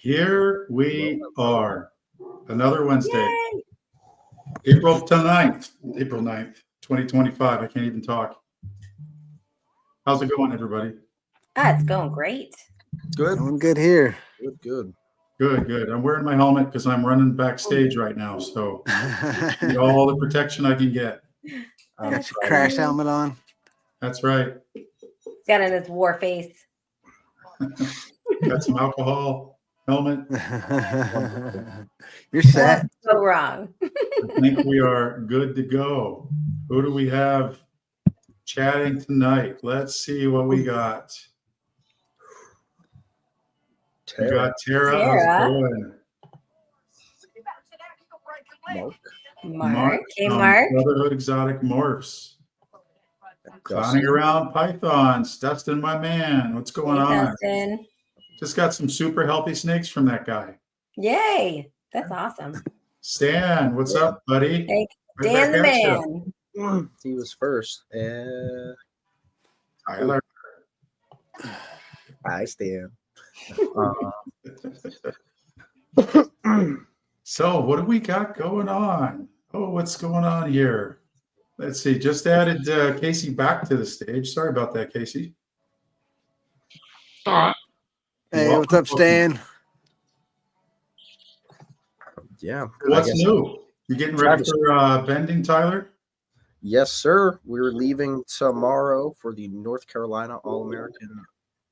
Here we are. Another Wednesday. Yay! April 9th, 2025. I can't even talk. How's it going, everybody? It's going great. Good. Doing good here. Good. Good. I'm wearing my helmet because I'm running backstage right now. So need all the protection I can get. Got your crash helmet on. That's right. Got in his war face. Got some alcohol, helmet. You're set. So wrong. I think we are good to go. Who do we have chatting tonight? Let's see what we got. We got Tara. How's it going? Mark. Hey, from Mark. Brotherhood Exotic Morphs. Clowning around pythons. Dustin, my man. What's going on? Dustin. Just got some super healthy snakes from that guy. Yay. That's awesome. Stan, what's up, buddy? Hey, Right Dan the back at man. you. He was first. Tyler. I stand. So what do we got going on? Oh, what's going on here? Let's see. Just added Casey back to the stage. Sorry about that, Casey. Hey, what's up, Stan? Yeah. What's new? You getting ready for vending, Tyler? Yes, sir. We're leaving tomorrow for the North Carolina All-American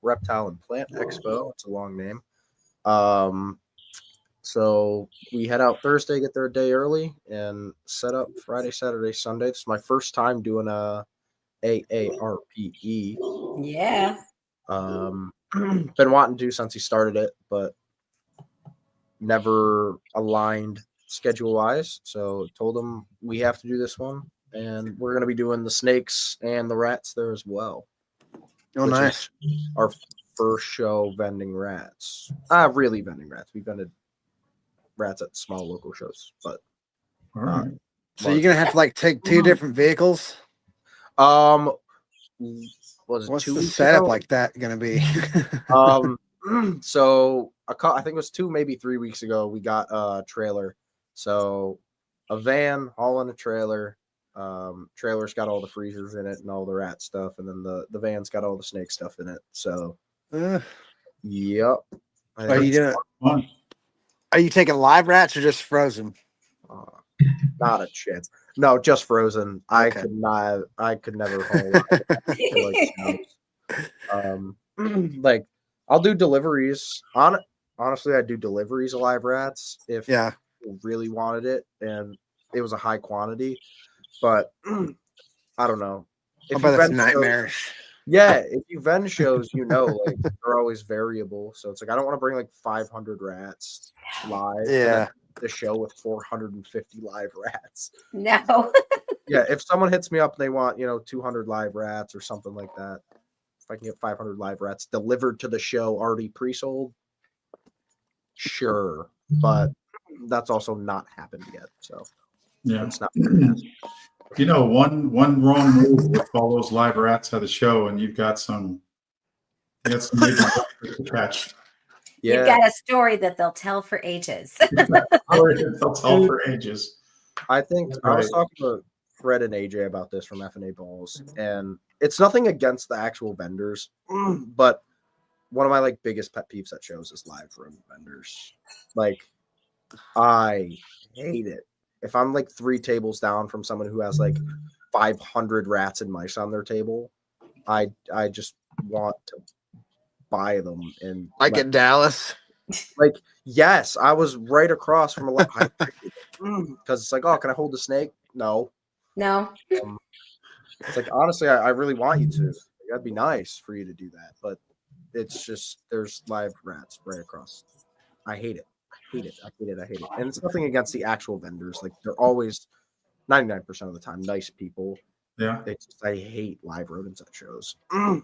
Reptile and Plant Expo. It's a long name. So we head out Thursday, get there a day early, and set up Friday, Saturday, Sunday. This is my first time doing a AARPE. Yeah. Been wanting to since he started it, but never aligned schedule-wise. So told him we have to do this one, and we're going to be doing the snakes and the rats there as well. Oh, nice. Our first show vending rats. Really vending rats. We vended rats at small local shows, but All right. So you're gonna have to like take two different vehicles. was it What's 2 the weeks setup ago? like that gonna be? So I think it was 2, maybe 3 weeks ago. We got a trailer, so a van hauling a trailer. Trailer's got all the freezers in it and all the rat stuff, and then the van's got all the snake stuff in it. So, yep. Are you taking live rats or just frozen? Not a chance. No, just frozen. Okay. I could never hold. Like I'll do deliveries. Honestly, I do deliveries of live rats if people really wanted it and it was a high quantity. But I don't know. That's nightmarish. Yeah, if you vend shows, like they're always variable. So it's like I don't want to bring like 500 rats live. Yeah. The show with 450 live rats. No. Yeah, if someone hits me up and they want, 200 live rats or something like that, if I can get 500 live rats delivered to the show already pre-sold, sure. But that's also not happened yet. So yeah, it's not. One wrong move with all those live rats at the show, and you've got some major to catch. Yeah. You've got a story that they'll tell for ages. They'll tell for ages. I think I was talking to Fred and AJ about this from F&A Balls, and it's nothing against the actual vendors, but one of my biggest pet peeves at shows is live rodent vendors. I hate it. If I'm 3 tables down from someone who has 500 rats and mice on their table, I just want to buy them and in Dallas. Yes, I was right across from a lot because it's oh, can I hold the snake? No. It's honestly, I really want you to. That'd be nice for you to do that, but it's just there's live rats right across. I hate it. I hate it. And it's nothing against the actual vendors. They're always 99% of the time nice people. Yeah. It's just, I hate live rodents at shows. I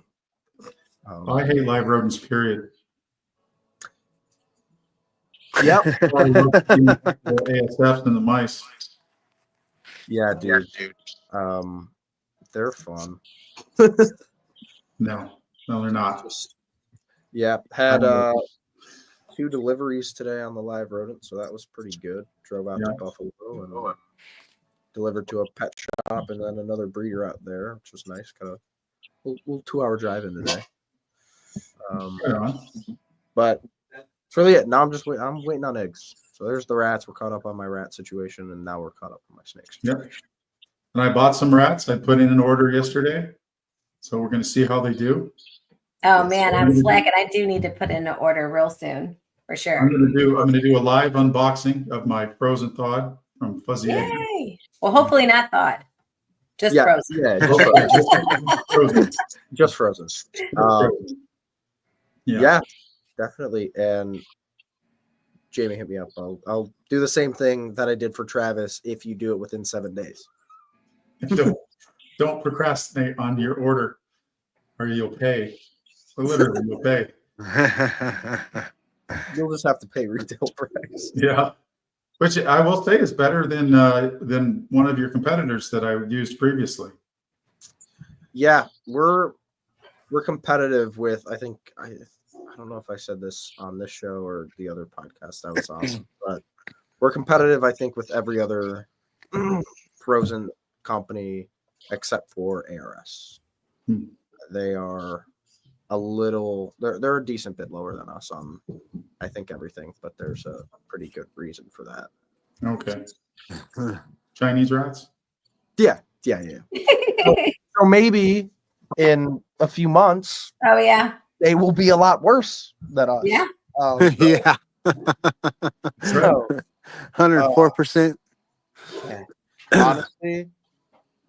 hate live rodents, period. Yep. The ASFs and the mice. Yeah, dude. They're fun. No, they're not. Yeah, had 2 deliveries today on the live rodent, so that was pretty good. Drove out to Buffalo and delivered to a pet shop, and then another breeder out there, which was nice. Kind of little 2-hour drive in today. But that's really it. Now I'm waiting on eggs. So there's the rats. We're caught up on my rat situation, and now we're caught up on my snakes. Yep. And I bought some rats. I put in an order yesterday, so we're going to see how they do. Oh man, I'm slacking. I do need to put in an order real soon for sure. I'm going to do a live unboxing of my frozen thawed from Fuzzy Egg. Yay! Well, hopefully not thawed, just Yeah, frozen. yeah, Frozen. just frozen. Yeah, definitely. And Jamie, hit me up. I'll do the same thing that I did for Travis if you do it within 7 days. Don't procrastinate on your order, or you'll pay. Literally, you'll pay. You'll just have to pay retail price. Yeah, which I will say is better than one of your competitors that I used previously. Yeah, we're competitive with. I think I don't know if I said this on this show or the other podcast I was on, but we're competitive. I think with every other frozen company except for ARS. They are a little. They're a decent bit lower than us on, I think, everything, but there's a pretty good reason for that. Okay. Chinese rats? Yeah. So maybe in a few months, Oh yeah, they will be a lot worse than us. yeah. Yeah. So, 104%. honestly,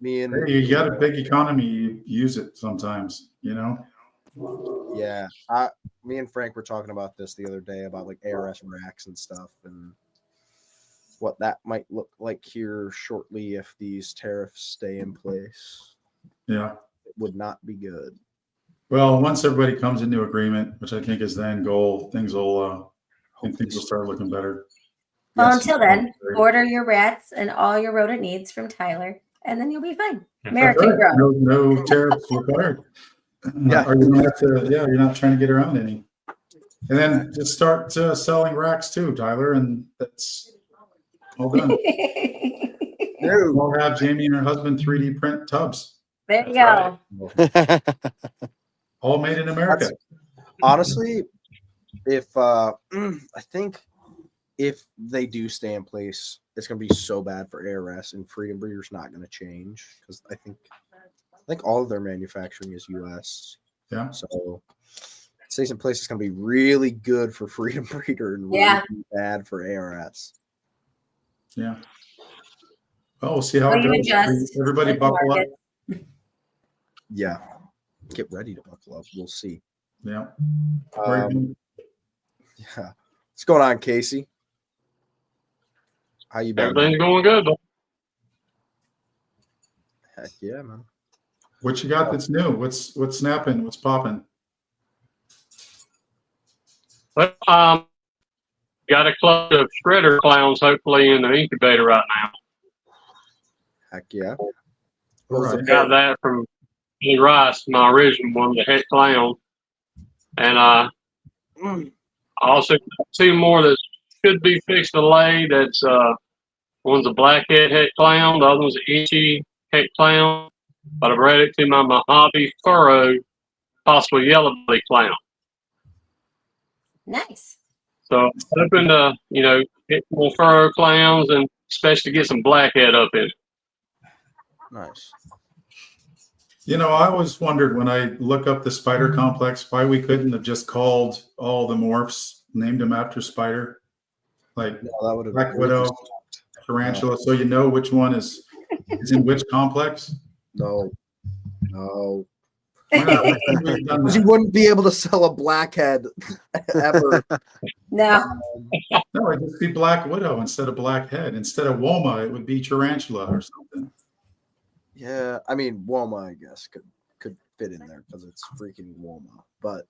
me and Hey, you got a big economy. You use it sometimes, you know? yeah, me and Frank were talking about this the other day about like ARS racks and stuff and what that might look like here shortly if these tariffs stay in place. Yeah. It would not be good. Well, once everybody comes into agreement, which I think is the end goal, things will start looking better. Well, Yes. until then, order your rats and all your rodent needs from Tyler, and then you'll be fine. That's American right. grown. No tariffs required. Yeah. Or you don't have to. Yeah, you're not trying to get around any. And then just start selling racks too, Tyler, and that's all done. We'll have Jamie and her husband 3D print tubs. There you That's go. All made in America. Honestly, if I think if they do stay in place, it's going to be so bad for ARS, and Freedom Breeder's not going to change because I think all of their manufacturing is U.S. Yeah. So stays in place is going to be really good for Freedom Breeder and Yeah. really bad for ARS. Yeah. Well, we'll see how Well, it you goes. adjust Everybody with buckle up. market. Yeah. Get ready to buckle up. We'll see. Yeah. Yeah. What's going on, Casey? How you been? Everything's going good. Heck yeah, man. What you got that's new? What's snapping? What's popping? But, got a clutch of shredder clowns hopefully in the incubator right now. Heck yeah. All right. Got that from Kenny Rice, my original one, the head clown. And I also got 2 more that should be fixed to lay. That's one's a blackhead head clown, the other one's an itchy head clown. But I bred it to my Mojave furrow, possibly yellow belly clown. Nice. So I'm hoping to, get more furrow clowns and especially get some blackhead up in it. Nice. You know, I always wondered when I look up the spider complex why we couldn't have just called all the morphs, named them after spider, like No, that would have Black Widow, Tarantula, so you know which one is in which complex. No. Why not? We've done Because you that. wouldn't be able to sell a blackhead ever. No. No, it'd just be Black Widow instead of Blackhead. Instead of Woma, it would be Tarantula or something. Yeah, I mean Woma, I guess could fit in there because it's freaking Woma. But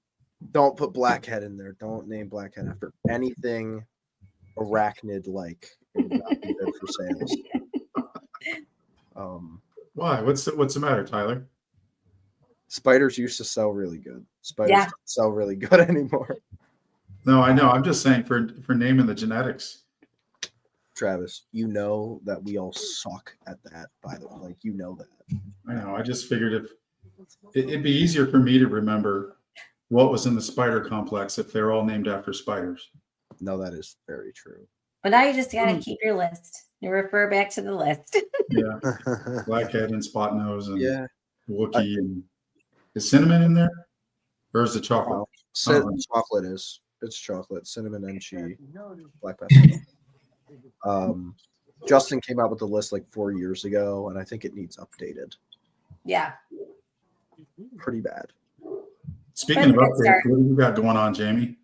don't put Blackhead in there. Don't name Blackhead after anything arachnid like. It would not be good for sales. Why? What's the matter, Tyler? Spiders used to sell really good. Spiders Yeah. don't sell really good anymore. No, I know. I'm just saying for naming the genetics. Travis, you know that we all suck at that, by the way. Like, you know that. I know. I just figured if it'd be easier for me to remember what was in the spider complex if they're all named after spiders. No, that is very true. But now you just got to keep your list. You refer back to the list. Yeah, blackhead and spot nose and Yeah. Wookie and is cinnamon in there, or is it chocolate? Chocolate is. It's chocolate, cinnamon, and cheese, black pepper. Justin came out with the list like 4 years ago, and I think it needs updated. Yeah. Pretty bad. Speaking of updates, what do you got going on, Jamie?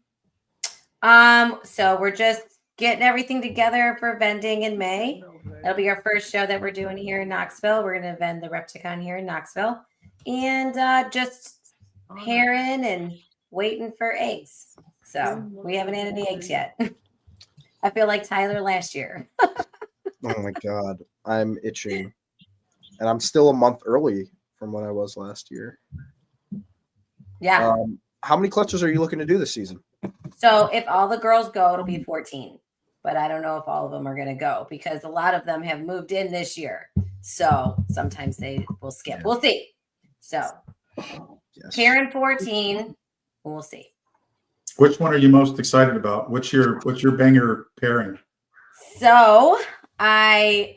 So we're just getting everything together for vending in May. That'll be our first show that we're doing here in Knoxville. We're going to vend the Repticon here in Knoxville, and just pairing and waiting for eggs. So we haven't had any eggs yet. I feel like Tyler last year. Oh my god, I'm itching, and I'm still a month early from when I was last year. Yeah. How many clutches are you looking to do this season? So if all the girls go, it'll be 14. But I don't know if all of them are going to go because a lot of them have moved in this year. So sometimes they will skip. We'll see. So Karen 14, we'll see. Which one are you most excited about? What's your banger pairing? So I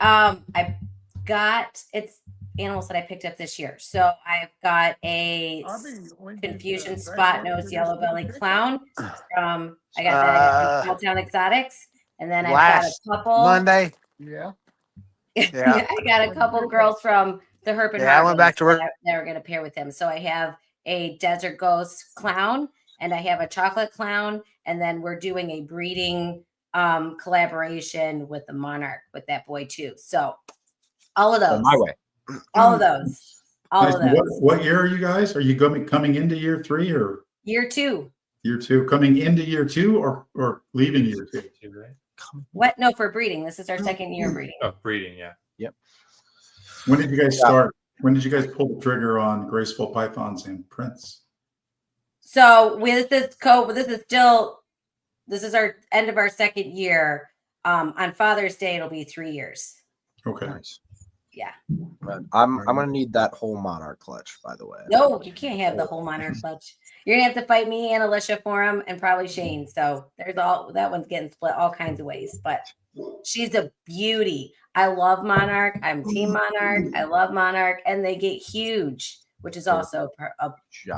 got it's animals that I picked up this year. So I've got a Confusion Spot Nose Yellow Belly Clown from I got that at Town Exotics, and then I've got a couple Monday. Yeah. I got a couple girls from the Herp and I went back to work. that are going to pair with him. So I have a Desert Ghost Clown, and I have a Chocolate Clown, and then we're doing a breeding collaboration with the Monarch with that boy too. So all of those. My way. All of those. All of those. What year are you guys? Are you coming into year 3 or year 2? Year 2, coming into year 2 or leaving year 2? What? No, for breeding. This is our second year breeding. Oh, breeding, yeah. Yep. When did you guys start? When did you guys pull the trigger on graceful pythons and prints? So with this this is our end of our second year. On Father's Day, it'll be 3 years. Okay. Nice. Yeah. I'm gonna need that whole Monarch clutch, by the way. No, you can't have the whole Monarch clutch. You're gonna have to fight me and Alicia for him, and probably Shane. So there's that one's getting split all kinds of ways. But she's a beauty. I love Monarch. I'm Team Monarch. I love Monarch, and they get huge, which is also a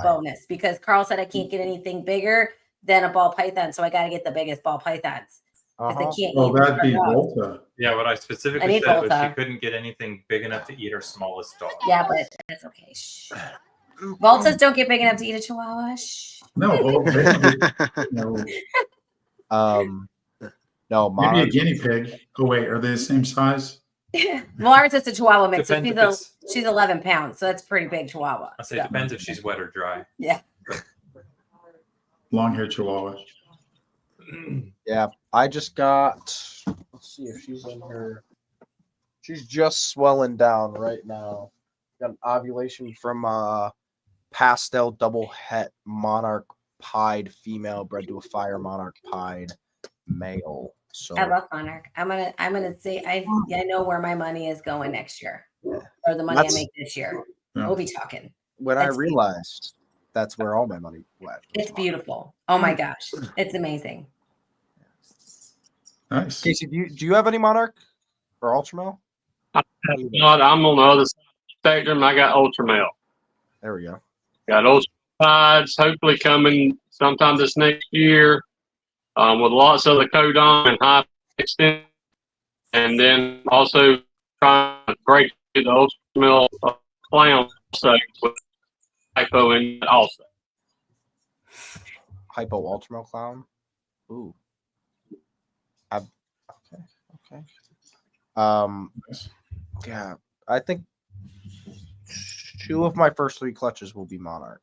bonus because Carl said I can't get anything bigger than a ball python, so I got to get the biggest ball pythons. They can't oh, that'd be Volta. Yeah, what I specifically said was she couldn't get anything big enough to eat her smallest dog. Yeah, but that's okay. Shh. Voltas don't get big enough to eat a Chihuahua. Shh. No, no. No, maybe a guinea pig. Oh wait, are they the same size? Well, ours is a Chihuahua mix. So she's 11 pounds, so that's a pretty big Chihuahua. I say it depends if she's wet or dry. Yeah. Long-haired Chihuahua. Yeah, I just got. Let's see if she's in her. She's just swelling down right now. Got an ovulation from a pastel double het Monarch pied female bred to a fire Monarch pied male. So I love Monarch. I'm gonna say I know where my money is going next year, or the money I make this year. Yeah. We'll be talking. When I realized that's where all my money went. It's beautiful. Oh my gosh, it's amazing. Nice. Casey, do you have any Monarch or Ultramel? I'm on the other side of the spectrum. I got Ultramel. There we go. Got Ultramides hopefully coming sometime this next year, with lots of the codon and high extent, and then also trying to break the Ultramel clown also with hypo in it also. Hypo Ultramel clown. Ooh. Okay. Yeah, I think 2 of my first 3 clutches will be Monarch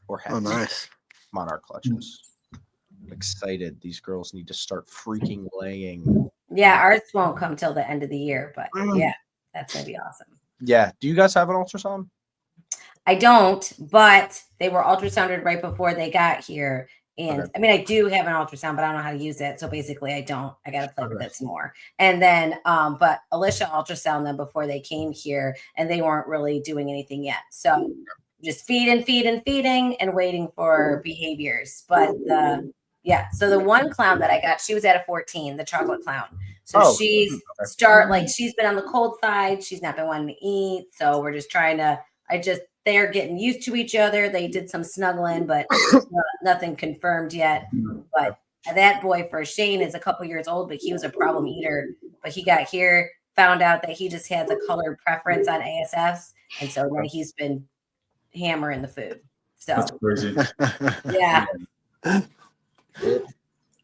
or heads. Oh, nice. Monarch clutches. I'm excited. These girls need to start freaking laying. Yeah, ours won't come till the end of the year, but yeah, that's gonna be awesome. Yeah. Do you guys have an ultrasound? I don't, but they were ultrasounded right before they got here, And Okay. I mean, I do have an ultrasound, but I don't know how to use it. So basically I don't. I got to play with it some more. And then, but Alicia ultrasound them before they came here, and they weren't really doing anything yet. So just feeding and waiting for behaviors. But yeah, so the one clown that I got, she was at a 14, the chocolate clown. So Oh, she's she's been on the cold side. She's not been wanting to eat. So we're just trying to, they're getting used to each other. They did some snuggling, but nothing confirmed yet. But that boy for Shane is a couple years old, but he was a problem eater. But he got here, found out that he just has a colored preference on ASFs. And so then he's been hammering the food. So That's crazy. yeah.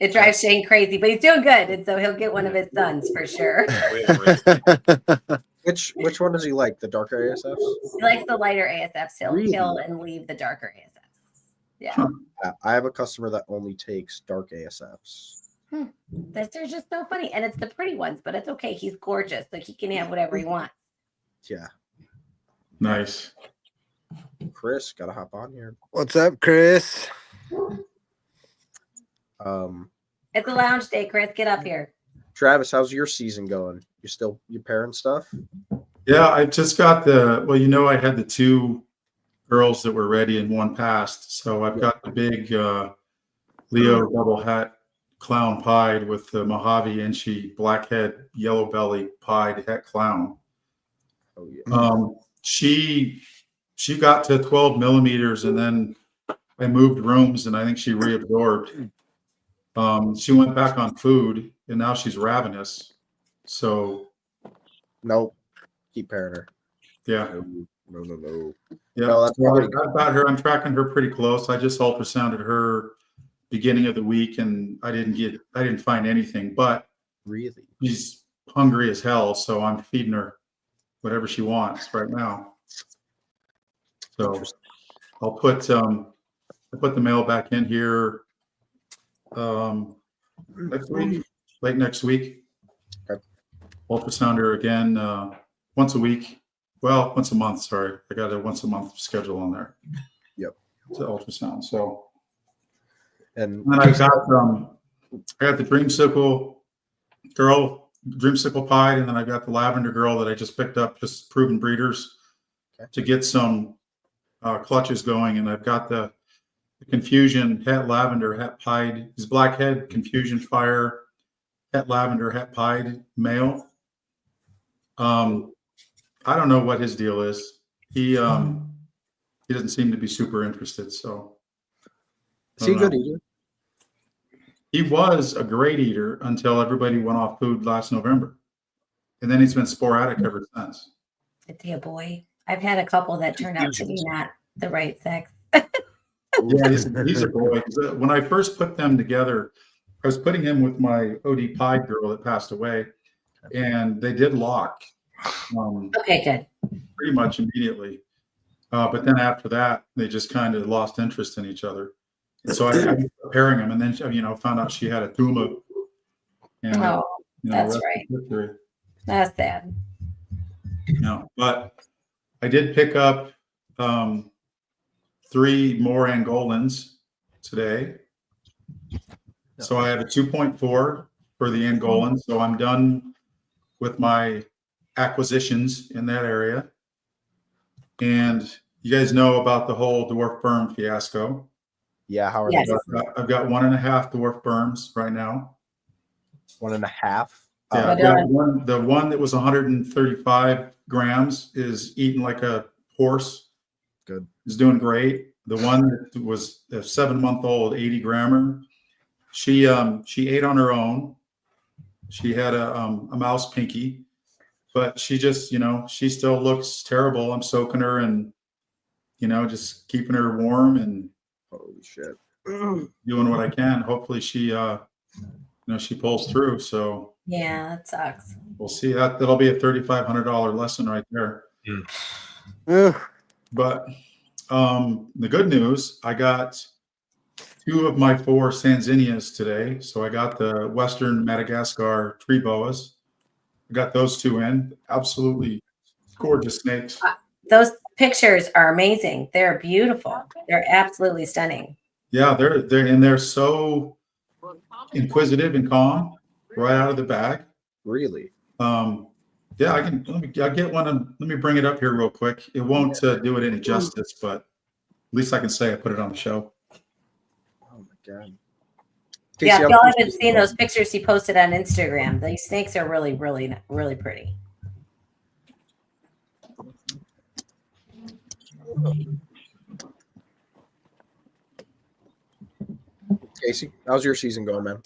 It drives Shane crazy, but he's doing good. And so he'll get one of his sons for sure. Which one does he like? The darker ASFs? He likes the lighter ASFs. He'll Really? kill and leave the darker ASFs. Yeah. I have a customer that only takes dark ASFs. They're just so funny. And it's the pretty ones, but it's okay. He's gorgeous. So he can have whatever he wants. Yeah. Nice. Chris, gotta hop on here. What's up, Chris? It's a lounge day, Chris. Get up here. Travis, how's your season going? You pairing stuff? Yeah, I just got I had the 2 girls that were ready and one passed. So I've got the big Leo double hat clown pied with the Mojave Inchi blackhead yellow belly pied het clown. Oh yeah. She got to 12 millimeters, and then I moved rooms, and I think she reabsorbed. She went back on food, and now she's ravenous. So Nope. Keep pairing her. yeah. No. Yeah, No, that's so probably I've got her. I'm tracking her pretty close. I just ultrasounded her beginning of the week, and I didn't find anything. But really. she's hungry as hell, so I'm feeding her whatever she wants right now. So I'll put the mail back in here next week, late next week. Okay. Ultrasound her again once a week. Well, once a month. Sorry, I got a once a month schedule on there. Yep. To ultrasound. So, And then I got the dreamsicle girl, dreamsicle pied, and then I got the lavender girl that I just picked up, just proven breeders, to get some clutches going, and I've got the confusion het lavender het pied. His blackhead confusion fire het lavender het pied male. I don't know what his deal is. He doesn't seem to be super interested. So is he a good eater? He was a great eater until everybody went off food last November, and then he's been sporadic ever since. Is he a boy? I've had a couple that turned out to be not the right sex. Yeah, he's a boy. When I first put them together, I was putting him with my OD pie girl that passed away, and they did lock. Okay, good. Pretty much immediately. But then after that, they just kind of lost interest in each other. And so I was pairing them, and then found out she had a tumor. And, that's right. That's sad. No, but I did pick up 3 more Angolans today. So I have a 2.4 for the Angolan. So I'm done with my acquisitions in that area. And you guys know about the whole dwarf berm fiasco. Yeah, how are Yes. they? I've got 1.5 dwarf berms right now. 1.5. Yeah, I've got the one that was 135 grams is eating like a horse. Good. Is doing great. The one that was a 7-month-old 80 grammer, she ate on her own. She had a mouse pinky, but she just, she still looks terrible. I'm soaking her and, just keeping her warm and Holy shit. doing what I can. Hopefully she, she pulls through. So Yeah, that sucks. we'll see. That'll be a $3,500 lesson right there. Ugh. But the good news, I got 2 of my 4 Sanzinias today. So I got the Western Madagascar tree boas. I got those 2 in. Absolutely gorgeous snakes. Those pictures are amazing. They're beautiful. They're absolutely stunning. Yeah, they're so inquisitive and calm right out of the bag. Really? Yeah, I'll get one and let me bring it up here real quick. It won't do it any justice, but at least I can say I put it on the show. Oh my god. Yeah, Casey, if y'all haven't seen those pictures he posted on Instagram, these snakes are really, really, really pretty. Casey, how's your season going, man?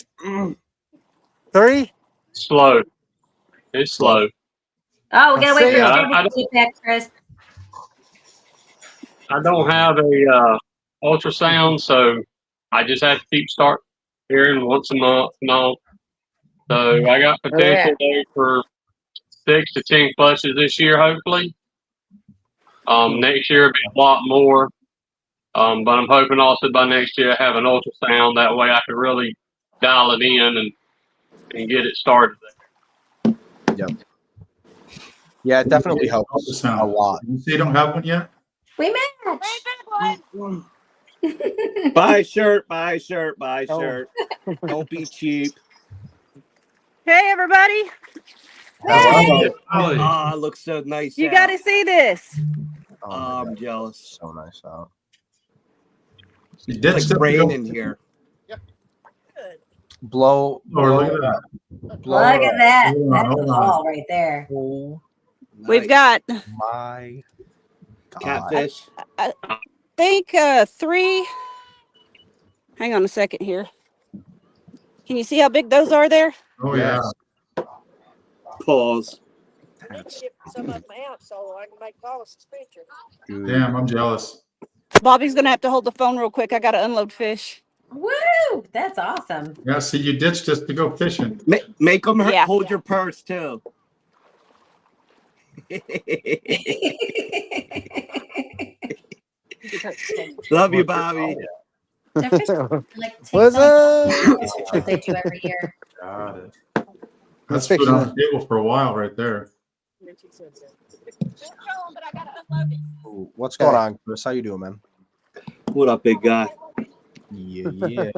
3. Slow. It's slow. Oh, we gotta wait for Yeah, Travis to get back, Chris. I don't have a ultrasound, so I just have to keep start hearing once a month and all. So I got potential there for 6 to 10 clutches this year, hopefully. Next year will be a lot more. But I'm hoping also by next year I have an ultrasound. That way I can really dial it in and get it started. Yep. Yeah, it definitely helps a lot. You say you don't have one yet? We match. Buy shirt, buy shirt, buy shirt. Don't be cheap. Hey, everybody. Hey. Ah, looks so nice. You got to see this. Oh, I'm jealous. So nice out. It's like rain in here. Blow. Look at that. Look at that. Hold on, That's hold the on. ball right there. Oh We've got, my god. Catfish. I think, 3. Hang on a second here. Can you see how big those are there? Oh Yes. yeah. Pause. Some of them out so I can make calls to picture. Dude. Damn, I'm jealous. Bobby's going to have to hold the phone real quick. I got to unload fish. Woo! That's awesome. Yeah, see, you ditched us to go fishing. Make them Yeah. hold your purse too. Love you, Bobby. They're fishing, like, What's TikTok, up? what they do every year. Got it. That's Fishing food on the table for a while right there. Ooh, what's going on, Chris? How you doing, man? What up, big guy? Yeah. How you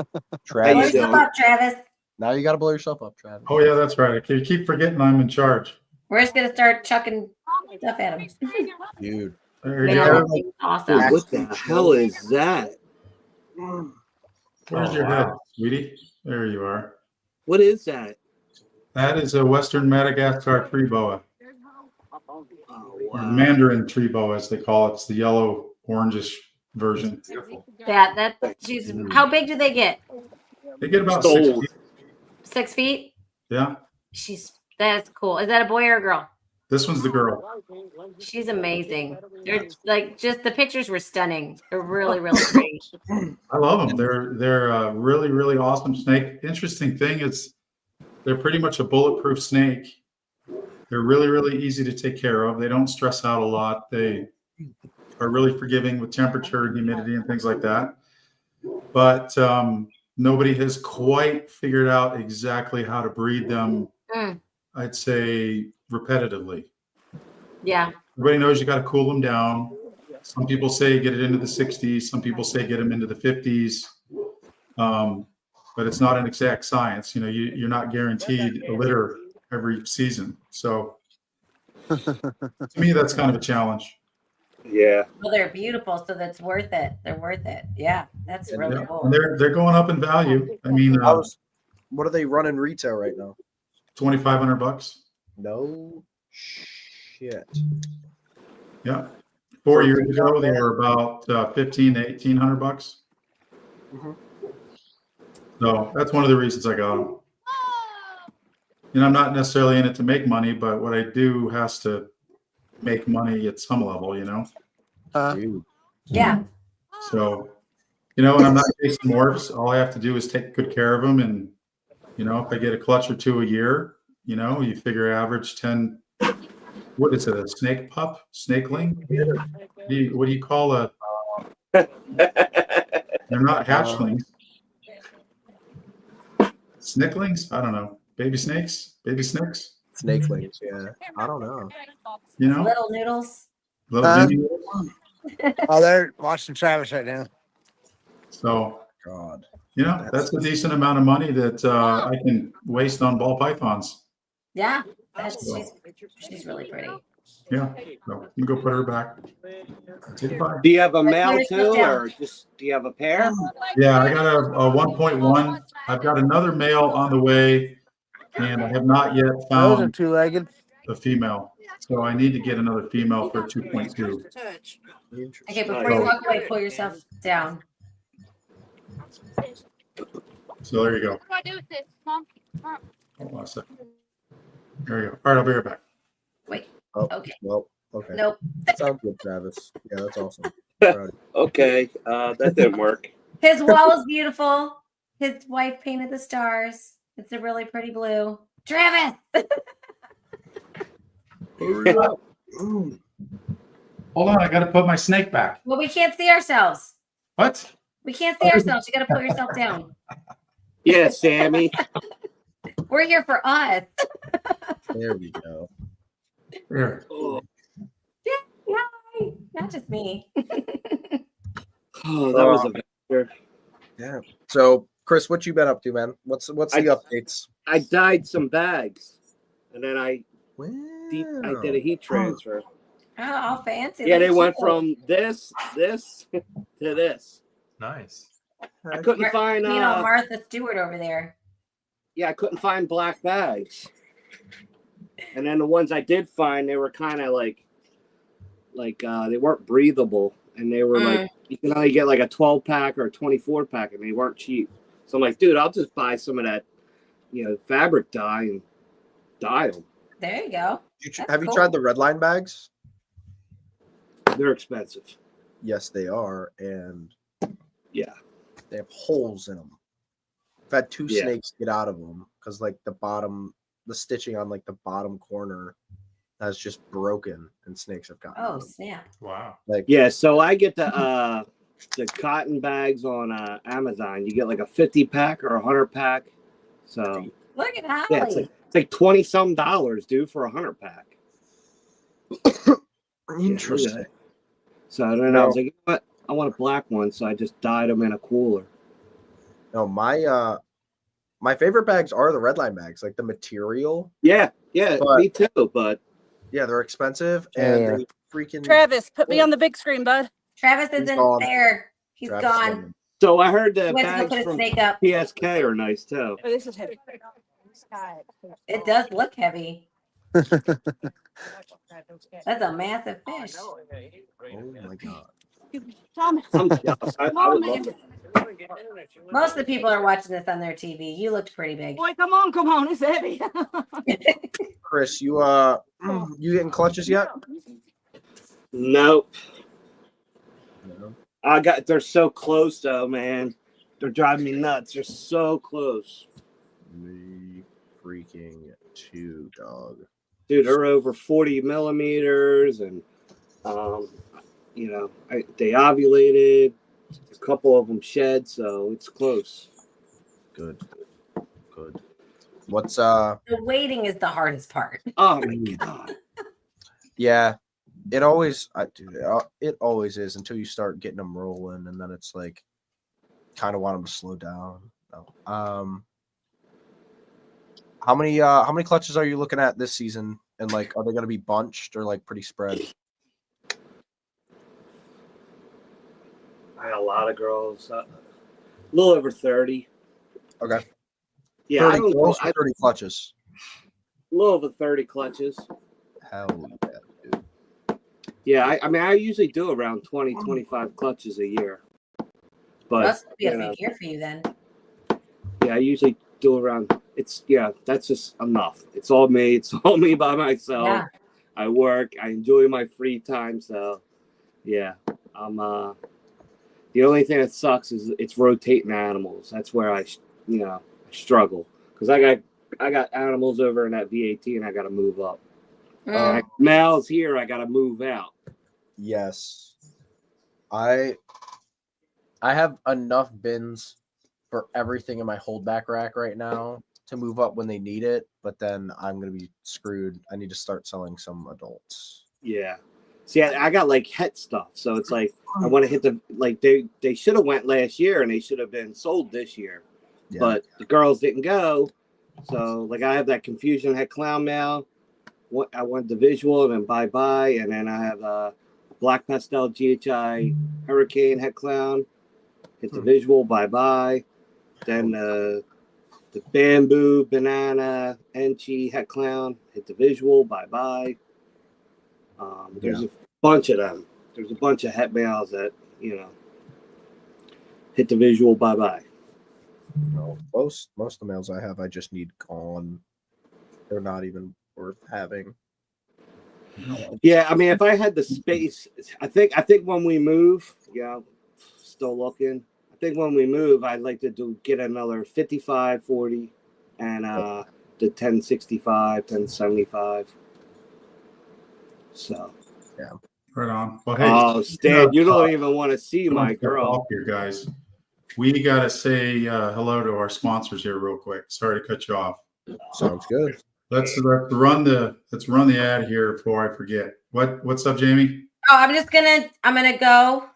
Travis. What's up, Travis? Now you got to blow yourself up, Travis. Oh yeah, that's right. I keep forgetting I'm in charge. We're just gonna start chucking stuff at him. Dude. There you Man, go. that thing's awesome. Dude, what the hell is that? Where's your head, sweetie? There you are. What is that? That is a Western Madagascar tree boa, Oh, or wow. Mandarin tree boa, as they call it. It's the yellow orangish version. That she's. How big do they get? They get about Sold. 6 feet. 6 feet. Yeah, That's cool. Is that a boy or a girl? this one's the girl. She's amazing. They're like just the pictures were stunning. They're really, really pretty. I love them. They're a really, really awesome snake. Interesting thing is they're pretty much a bulletproof snake. They're really, really easy to take care of. They don't stress out a lot. They are really forgiving with temperature and humidity and things like that. But nobody has quite figured out exactly how to breed them, I'd say, repetitively. Yeah. Everybody knows you got to cool them down. Some people say get it into the 60s. Some people say get them into the 50s. But it's not an exact science. You know, you're not guaranteed a litter every season. So to me, that's kind of a challenge. Yeah. Well, they're beautiful, so that's worth it. They're worth it. Yeah, that's really Yeah. cool. And they're going up in value. I mean, What are they running retail right now? $2,500. No shit. Yeah. 4 years ago, they were about $1,500 to $1,800. Mhm. So that's one of the reasons I got them. And I'm not necessarily in it to make money, but what I do has to make money at some level, you know? Dude. Yeah. So, you know, and I'm not chasing morphs. All I have to do is take good care of them. And, you know, if I get a clutch or two a year, you know, you figure average 10, what is it, a snake pup, snakeling? What do you call a, they're not hatchlings. Snicklings? I don't know. Baby snakes? Baby snakes? Snakelings, yeah. I don't know. You know? Little noodles. Little Jimmy. Oh, they're watching Travis right now. So, God. You know, that's a decent amount of money that I can waste on ball pythons. Yeah, So, she's really pretty. yeah, so you can go put her back. Say goodbye. Do you have a Let's male put her too, down. or just do you have a pair? Yeah, I got a 1.1. I've got another male on the way, and I have not yet Those are found two-legged. a female. So I need to get another female for 2.2. Okay, before you walk away, pull yourself down. So there you go. What do I do with this, Mom? Hold on a second. There you go. All right, I'll be right back. Wait. Oh, Okay. well, okay. Nope. Sounds good, Travis. Yeah, that's awesome. Okay, that didn't work. His wall is beautiful. His wife painted the stars. It's a really pretty blue. Travis. Hurry up. Hold on, I got to put my snake back. Well, we can't see ourselves. What? We can't see ourselves. You got to put yourself down. Yeah, Sammy. We're here for us. There we go. Here. Oh, Yay. Not just me. that was a venture. Yeah. So, Chris, what you been up to, man? What's the updates? I dyed some bags, and then I Wow. did a heat transfer. Oh, all fancy. Yeah, Look they at went you. from this to this. Nice. I couldn't find Martha Stewart over there. yeah, I couldn't find black bags. And then the ones I did find, they were kind of like they weren't breathable, and they were like you can only get like a 12-pack or a 24-pack, and they weren't cheap. So I'm like, dude, I'll just buy some of that, fabric dye and dye them. There you go. Have you tried the red line bags? They're expensive. Yes, they are, and Yeah. they have holes in them. I've had two Yeah. snakes get out of them because like the stitching on like the bottom corner has just broken, and snakes have gotten. Oh, out of them. snap. Wow. Like Yeah, so I get the cotton bags on Amazon. You get like a 50-pack or a 100-pack. So Look at Holly. yeah, it's like $20-some, dude, for a 100-pack. interesting. So I don't know. I was like, you know what? I want a black one, so I just dyed them in a cooler. No, my favorite bags are the red line bags, like the material. Yeah, But- me too. But Yeah, they're expensive and Yeah. they freaking Travis, put me on the big screen, bud. Travis He's isn't gone. there. He's Travis gone. so I heard the He went to go bags put his from snake up. PSK are nice too. Oh, this is heavy. It does look heavy. That's a massive fish. Oh my god. Tom, I'm jealous. I would love it. Most of the people are watching this on their TV. You looked pretty big. boy, come on, it's heavy. Chris, you you getting clutches yet? Nope. No. They're so close though, man. They're driving me nuts. They're so close. Me freaking too, dog. Dude, they're over 40 millimeters, and they ovulated. A couple of them shed, so it's close. Good. What's The waiting is the hardest part. Oh my god. yeah, it always it always is until you start getting them rolling, and then it's like kind of want them to slow down. No. How many clutches are you looking at this season? And like, are they going to be bunched or like pretty spread? I had a lot of girls. A little over 30. Okay. Yeah, 30 girls or 30 clutches. A little over 30 clutches. Hell yeah, dude. Yeah, I usually do around 20, 25 clutches a year. But Must be a big year for you then. yeah, I usually do around. That's just enough. It's all me. It's all me by myself. Yeah. I work. I enjoy my free time. So, yeah, I'm. The only thing that sucks is it's rotating animals. That's where I struggle because I got animals over in that VAT and I got to move up. Males here, I got to move out. Yes. I have enough bins for everything in my holdback rack right now to move up when they need it, but then I'm going to be screwed. I need to start selling some adults. Yeah. See, I got like het stuff, so it's like I want to hit the like they should have went last year and they should have been sold this year, but the girls didn't go. So like I have that Confusion Het Clown mail. I want the visual and then bye, and then I have Black Pastel GHI Hurricane Het Clown. Hit the visual, bye. Then the Bamboo Banana Enchi Het Clown. Hit the visual, bye. There's a bunch of them. There's a bunch of het mails that hit the visual, bye. No, most of the mails I have, I just need gone. They're not even worth having. Yeah, I mean, if I had the space, I think when we move, still looking. I think when we move, I'd like to get another 55, 40, and the 1065, 1075. So, yeah, right on. Well, hey, oh, Stan, you don't even want to see my girl here, guys. We got to say hello to our sponsors here real quick. Sorry to cut you off. Sounds good. Let's run the ad here before I forget. What's up, Jamie? Oh, I'm gonna go.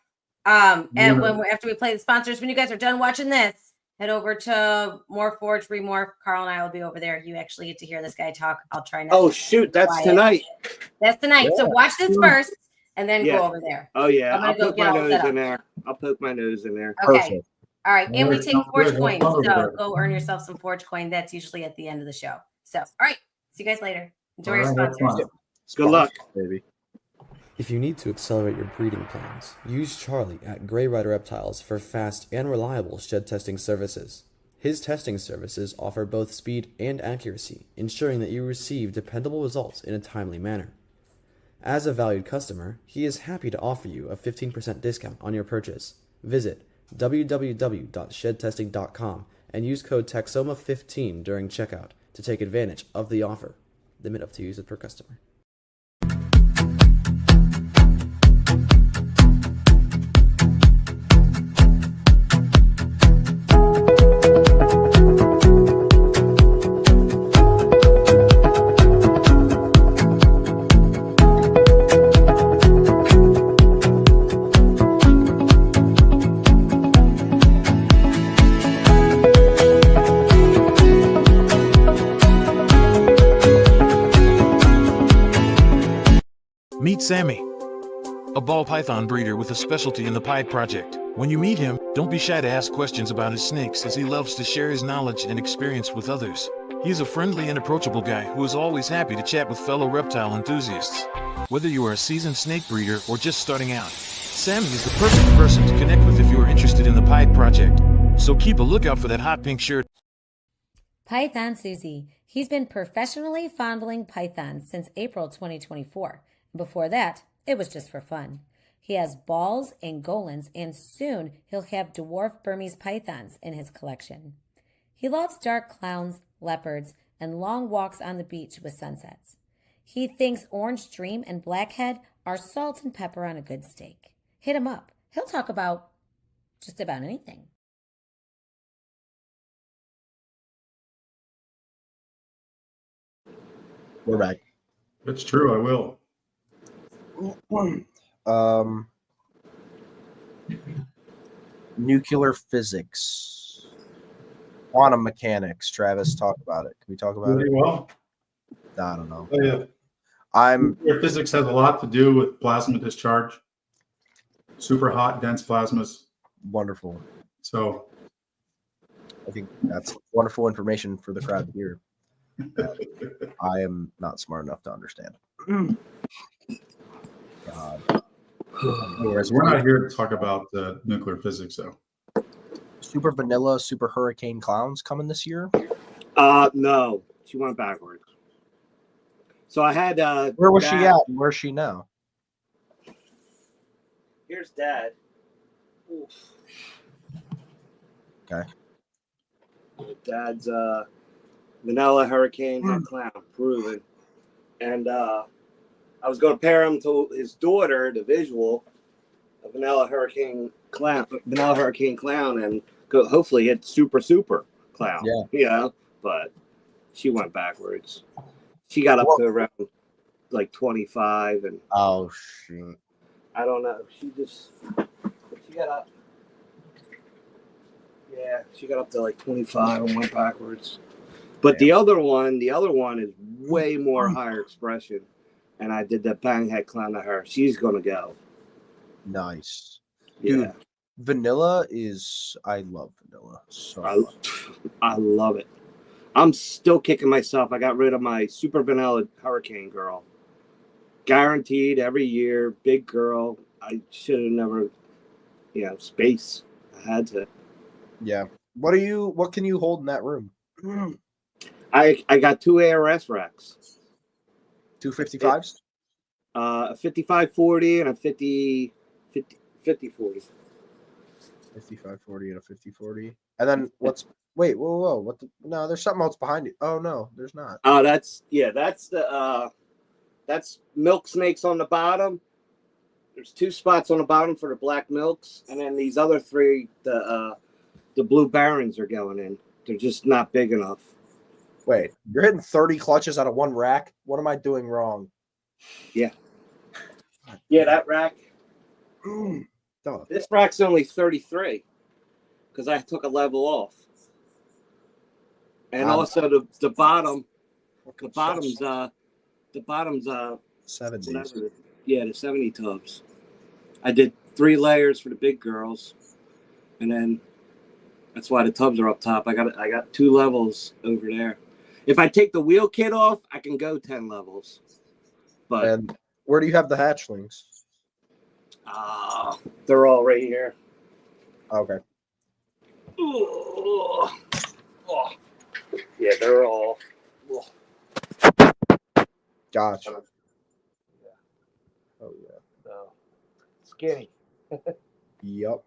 And after we play the sponsors, when you guys are done watching this, head over to More Forge, Remorph. Carl and I will be over there. You actually get to hear this guy talk. I'll try not. Oh shoot, that's tonight. That's tonight. Yeah. So watch this first, and then go over there. Oh yeah, I'll put my nose in there. I'll poke my nose in there. Okay. Perfect. All right, and we take Forge coins. So go earn yourself some Forge coin. That's usually at the end of the show. So, all right, see you guys later. Enjoy your sponsors. Good luck, baby. If you need to accelerate your breeding plans, use Charlie at Grey Rider Reptiles for fast and reliable shed testing services. His testing services offer both speed and accuracy, ensuring that you receive dependable results in a timely manner. As a valued customer, he is happy to offer you a 15% discount on your purchase. Visit www.shedtesting.com and use code TAXOMA15 during checkout to take advantage of the offer. Limit of 2 users per customer. Meet Sammy, a ball python breeder with a specialty in the Pipe Project. When you meet him, don't be shy to ask questions about his snakes, as he loves to share his knowledge and experience with others. He is a friendly and approachable guy who is always happy to chat with fellow reptile enthusiasts. Whether you are a seasoned snake breeder or just starting out, Sammy is the perfect person to connect with if you are interested in the Pipe Project. So keep a lookout for that hot pink shirt. Python Susie. He's been professionally fondling pythons since April 2024. Before that, it was just for fun. He has balls and golans, and soon he'll have dwarf Burmese pythons in his collection. He loves dark clowns, leopards, and long walks on the beach with sunsets. He thinks orange dream and blackhead are salt and pepper on a good steak. Hit him up. He'll talk about just about anything. We're back. That's true. I will. Nuclear physics, quantum mechanics. Travis, talk about it. Can we talk about it? Well, I don't know. Oh, yeah. Nuclear physics has a lot to do with plasma discharge. Super hot, dense plasmas. Wonderful. So, I think that's wonderful information for the crowd to hear. I am not smart enough to understand. Anyways, we're not here to talk about the nuclear physics, though. Super Vanilla, Super Hurricane Clowns coming this year? No, she went backwards. So I had. Where was she at? And where's she now? Here's Dad. Oof. Okay. Dad's Vanilla Hurricane Clown, proven, and I was going to pair him to his daughter, the visual, a Vanilla Hurricane Clown, and go hopefully hit Super Clown. Yeah. You know, but she went backwards. She got up to around like 25, and Oh shoot. I don't know. She got up. Yeah, she got up to like 25 and went backwards. But the other one is way more higher expression, and I did the bang head clown to her. She's gonna go. Nice. Yeah. Dude, vanilla is, I love vanilla so much. I love it. I'm still kicking myself. I got rid of my super vanilla hurricane girl. Guaranteed every year, big girl. I should have never, space. I had to. Yeah. What can you hold in that room? I got 2 ARS racks. 255s? A 5540 and a 5040. 5540 and a 5040. And then whoa. No, there's something else behind it. Oh no, there's not. Oh, that's the that's milk snakes on the bottom. There's 2 spots on the bottom for the black milks, and then these other 3, the blue barons are going in. They're just not big enough. Wait, you're hitting 30 clutches out of 1 rack? What am I doing wrong? Yeah. Yeah, that rack. This rack's only 33 because I took a level off. And also the bottom's 70s. Yeah, the 70 tubs. I did 3 layers for the big girls, and then that's why the tubs are up top. I got 2 levels over there. If I take the wheel kit off, I can go 10 levels. But and where do you have the hatchlings? They're all right here. Okay. Oh. Yeah, they're all. Gotcha. Oh yeah. So, skinny. Yep.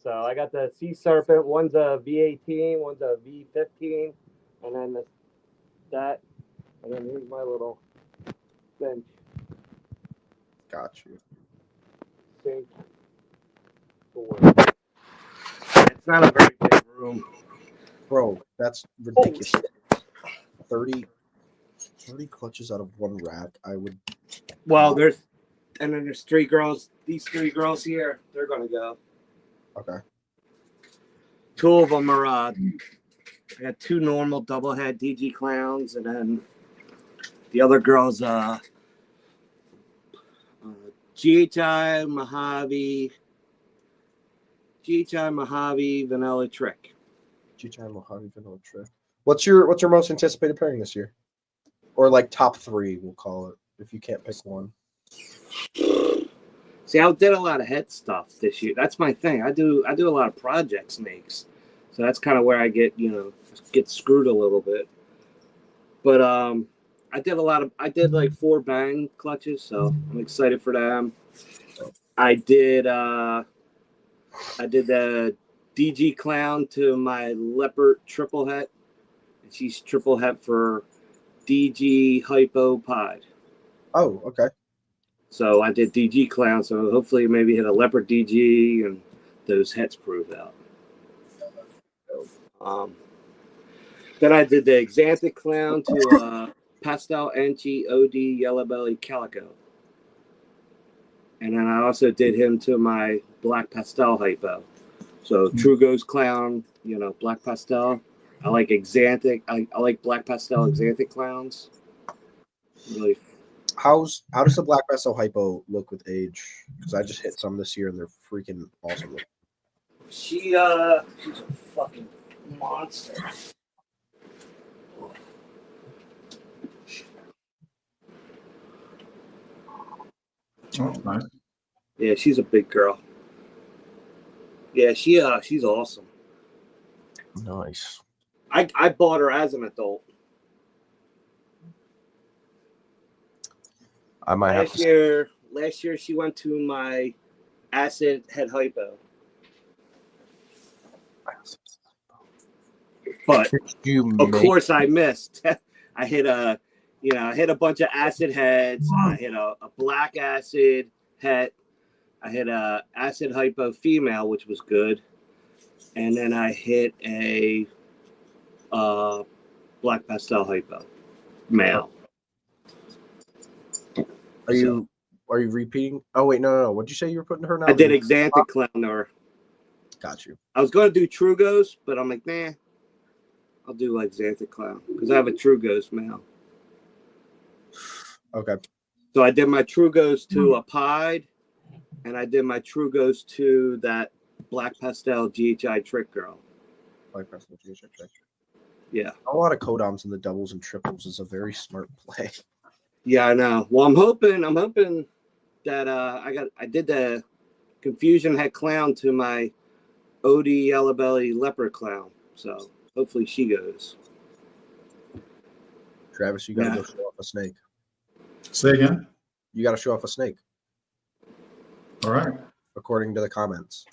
So I got the Sea Serpent. One's a V18, one's a V15, and then that, and then here's my little bench. Got you. Sink. It's not a very big room. Bro, that's ridiculous. 30 clutches out of 1 rack. I would. Well, there's 3 girls. These 3 girls here, they're gonna go. Okay. 2 of them are. I got 2 normal double head DG clowns, and then the other girl's GHI Mojave Vanilla Trick. GHI Mojave Vanilla Trick. What's your most anticipated pairing this year? Or like top 3, we'll call it, if you can't pick one. See, I did a lot of head stuff this year. That's my thing. I do a lot of project snakes, so that's kind of where I get screwed a little bit. But I did like 4 bang clutches, so I'm excited for them. I did the DG clown to my leopard triple het. She's triple het for DG hypo pod. Oh, okay. So I did DG clown, so hopefully maybe hit a leopard DG and those hets prove out. Then I did the Xanthic clown to pastel Enchi OD yellow belly calico. And then I also did him to my black pastel hypo. So Trugo's clown, black pastel. I like Xanthic. I like black pastel Xanthic clowns. Really. How does the black pastel hypo look with age? Because I just hit some this year and they're freaking awesome. She's a fucking monster. Oh, nice. Yeah, she's a big girl. Yeah, she's awesome. Nice. I bought her as an adult. I might have Last year she went to my acid head hypo. But of course I missed. I hit a bunch of acid heads. I hit a black acid head. I hit a acid hypo female, which was good. And then I hit a black pastel hypo male. Are you repeating? Oh wait, no. What'd you say you were putting her now? I did Xanthic Clown or. Got you. I was going to do True Ghost, but I'm like, nah. I'll do like Xanthic Clown because I have a True Ghost male. Okay. So I did my True Ghost to a Pied, and I did my True Ghost to that Black Pastel GHI Trick Girl. Black Pastel GHI Trick. Yeah. A lot of codoms in the doubles and triples is a very smart play. Yeah, I know. Well, I'm hoping that I did the Confusion Head Clown to my Odie Yellow Belly Leopard Clown. So hopefully she goes. Travis, you gotta go show off a snake. Say again. You gotta show off a snake. All right. According to the comments.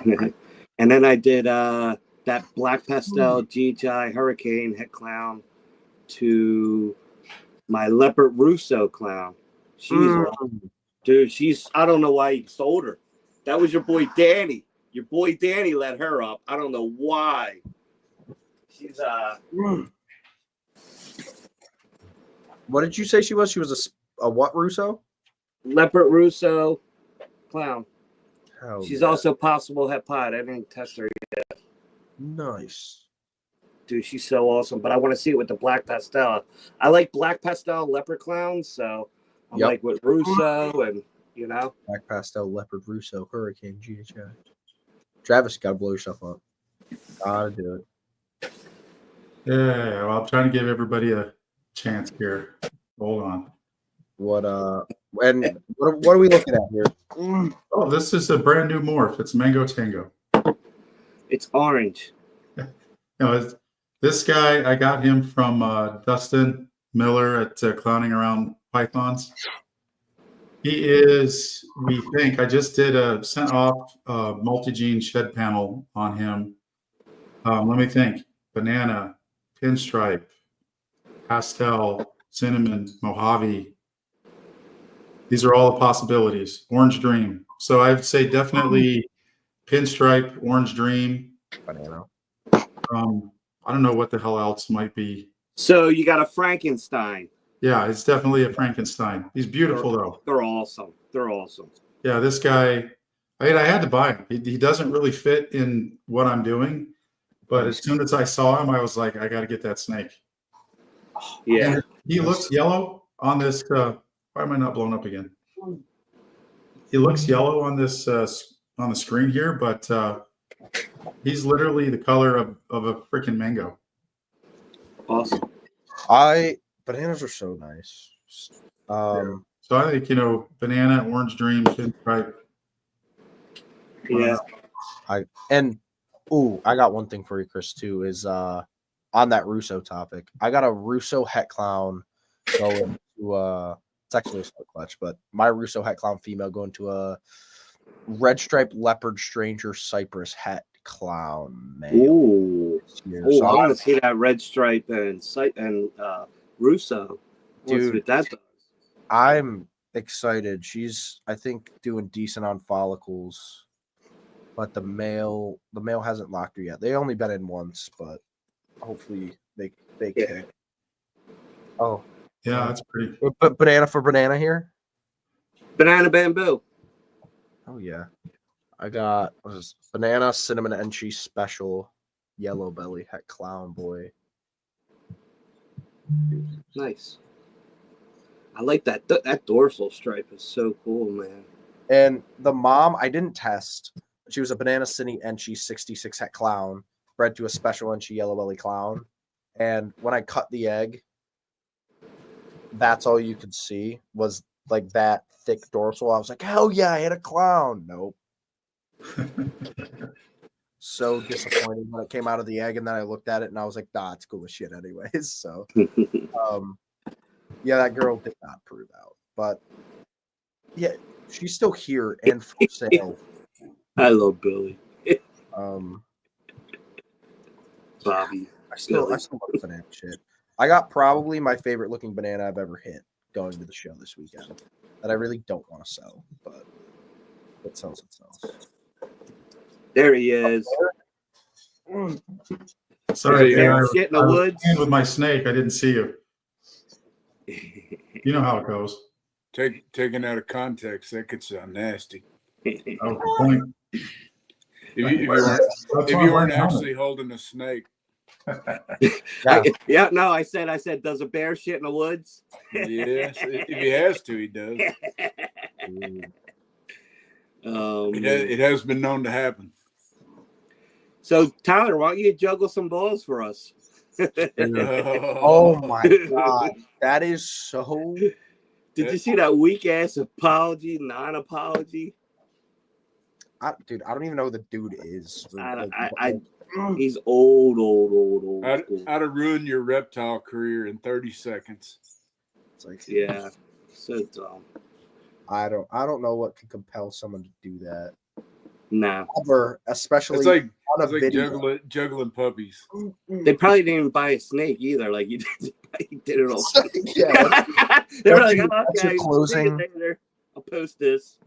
And then I did that Black Pastel GHI Hurricane Head Clown to my Leopard Russo Clown. She's awesome. Dude, I don't know why you sold her. That was your boy Danny. Your boy Danny let her up. I don't know why. She's What did you say she was? She was a what Russo? Leopard Russo Clown. Hell She's yeah. also possible het pod. I didn't test her yet. Nice. Dude, she's so awesome. But I want to see it with the Black Pastel. I like Black Pastel Leopard Clowns, so I'm like with Russo and, you know. Black Pastel Leopard Russo Hurricane GHI. Travis, you gotta blow yourself up. Gotta do it. Yeah, well, I'm trying to give everybody a chance here. Hold on. What are we looking at here? Oh, this is a brand new morph. It's Mango Tango. It's orange. This guy, I got him from Dustin Miller at Clowning Around Pythons. He is, we think, I just did a sent off multi-gene shed panel on him. Let me think. Banana, pinstripe, pastel, cinnamon, Mojave. These are all the possibilities. Orange Dream. So I'd say definitely pinstripe, Orange Dream. Banana. I don't know what the hell else might be. So you got a Frankenstein. Yeah, it's definitely a Frankenstein. He's beautiful though. They're awesome. They're awesome. Yeah, this guy, I had to buy him. He doesn't really fit in what I'm doing, but as soon as I saw him, I was like, I got to get that snake. Yeah. And he looks yellow on this. Why am I not blown up again? He looks yellow on this on the screen here, but he's literally the color of a freaking mango. Awesome. Bananas are so nice. So I think, banana, orange dream, pinstripe. Yeah. I got one thing for you, Chris, too, is on that Russo topic. I got a Russo het clown going to it's actually a split clutch, but my Russo het clown female going to a red striped leopard stranger cypress het clown male. Ooh. So I want to see that red stripe and Russo. Dude, that does. I'm excited. She's, I think, doing decent on follicles, but the male hasn't locked her yet. They only been in once, but hopefully they kick. Oh, yeah, that's pretty. But banana for banana here. Banana bamboo. Oh yeah, I got banana cinnamon and cheese special yellow belly het clown boy. Nice. I like that. That dorsal stripe is so cool, man. And the mom, I didn't test. She was a banana cinny Enchi 66 het clown, bred to a special Enchi yellow belly clown. And when I cut the egg, that's all you could see was like that thick dorsal. I was like, hell yeah, I had a clown. Nope. So disappointing when it came out of the egg, and then I looked at it and I was like, nah, it's cool as shit anyways. So yeah, that girl did not prove out. But yeah, she's still here and for sale. I love Billy. Bobby. I still love banana shit. I got probably my favorite looking banana I've ever hit going to the show this weekend that I really don't want to sell, but it sells itself. There he is. Sorry, shit in the woods with my snake. I didn't see you. You know how it goes. Taken out of context, that could sound nasty. Oh, good point. If you weren't actually holding a snake. No, I said, does a bear shit in the woods? Yes, if he has to, he does. It has been known to happen. So, Tyler, why don't you juggle some balls for us? Oh my God. That is so. Did you see that weak ass apology, non-apology? Dude, I don't even know who the dude is. He's old. I'd have ruined your reptile career in 30 seconds. It's like, yeah, so dumb. I don't know what can compel someone to do that. Nah. Ever, especially it's like on a video. Juggling puppies. They probably didn't even buy a snake either. Like you did it all. Yeah. They were like, okay, closing. I'll post this.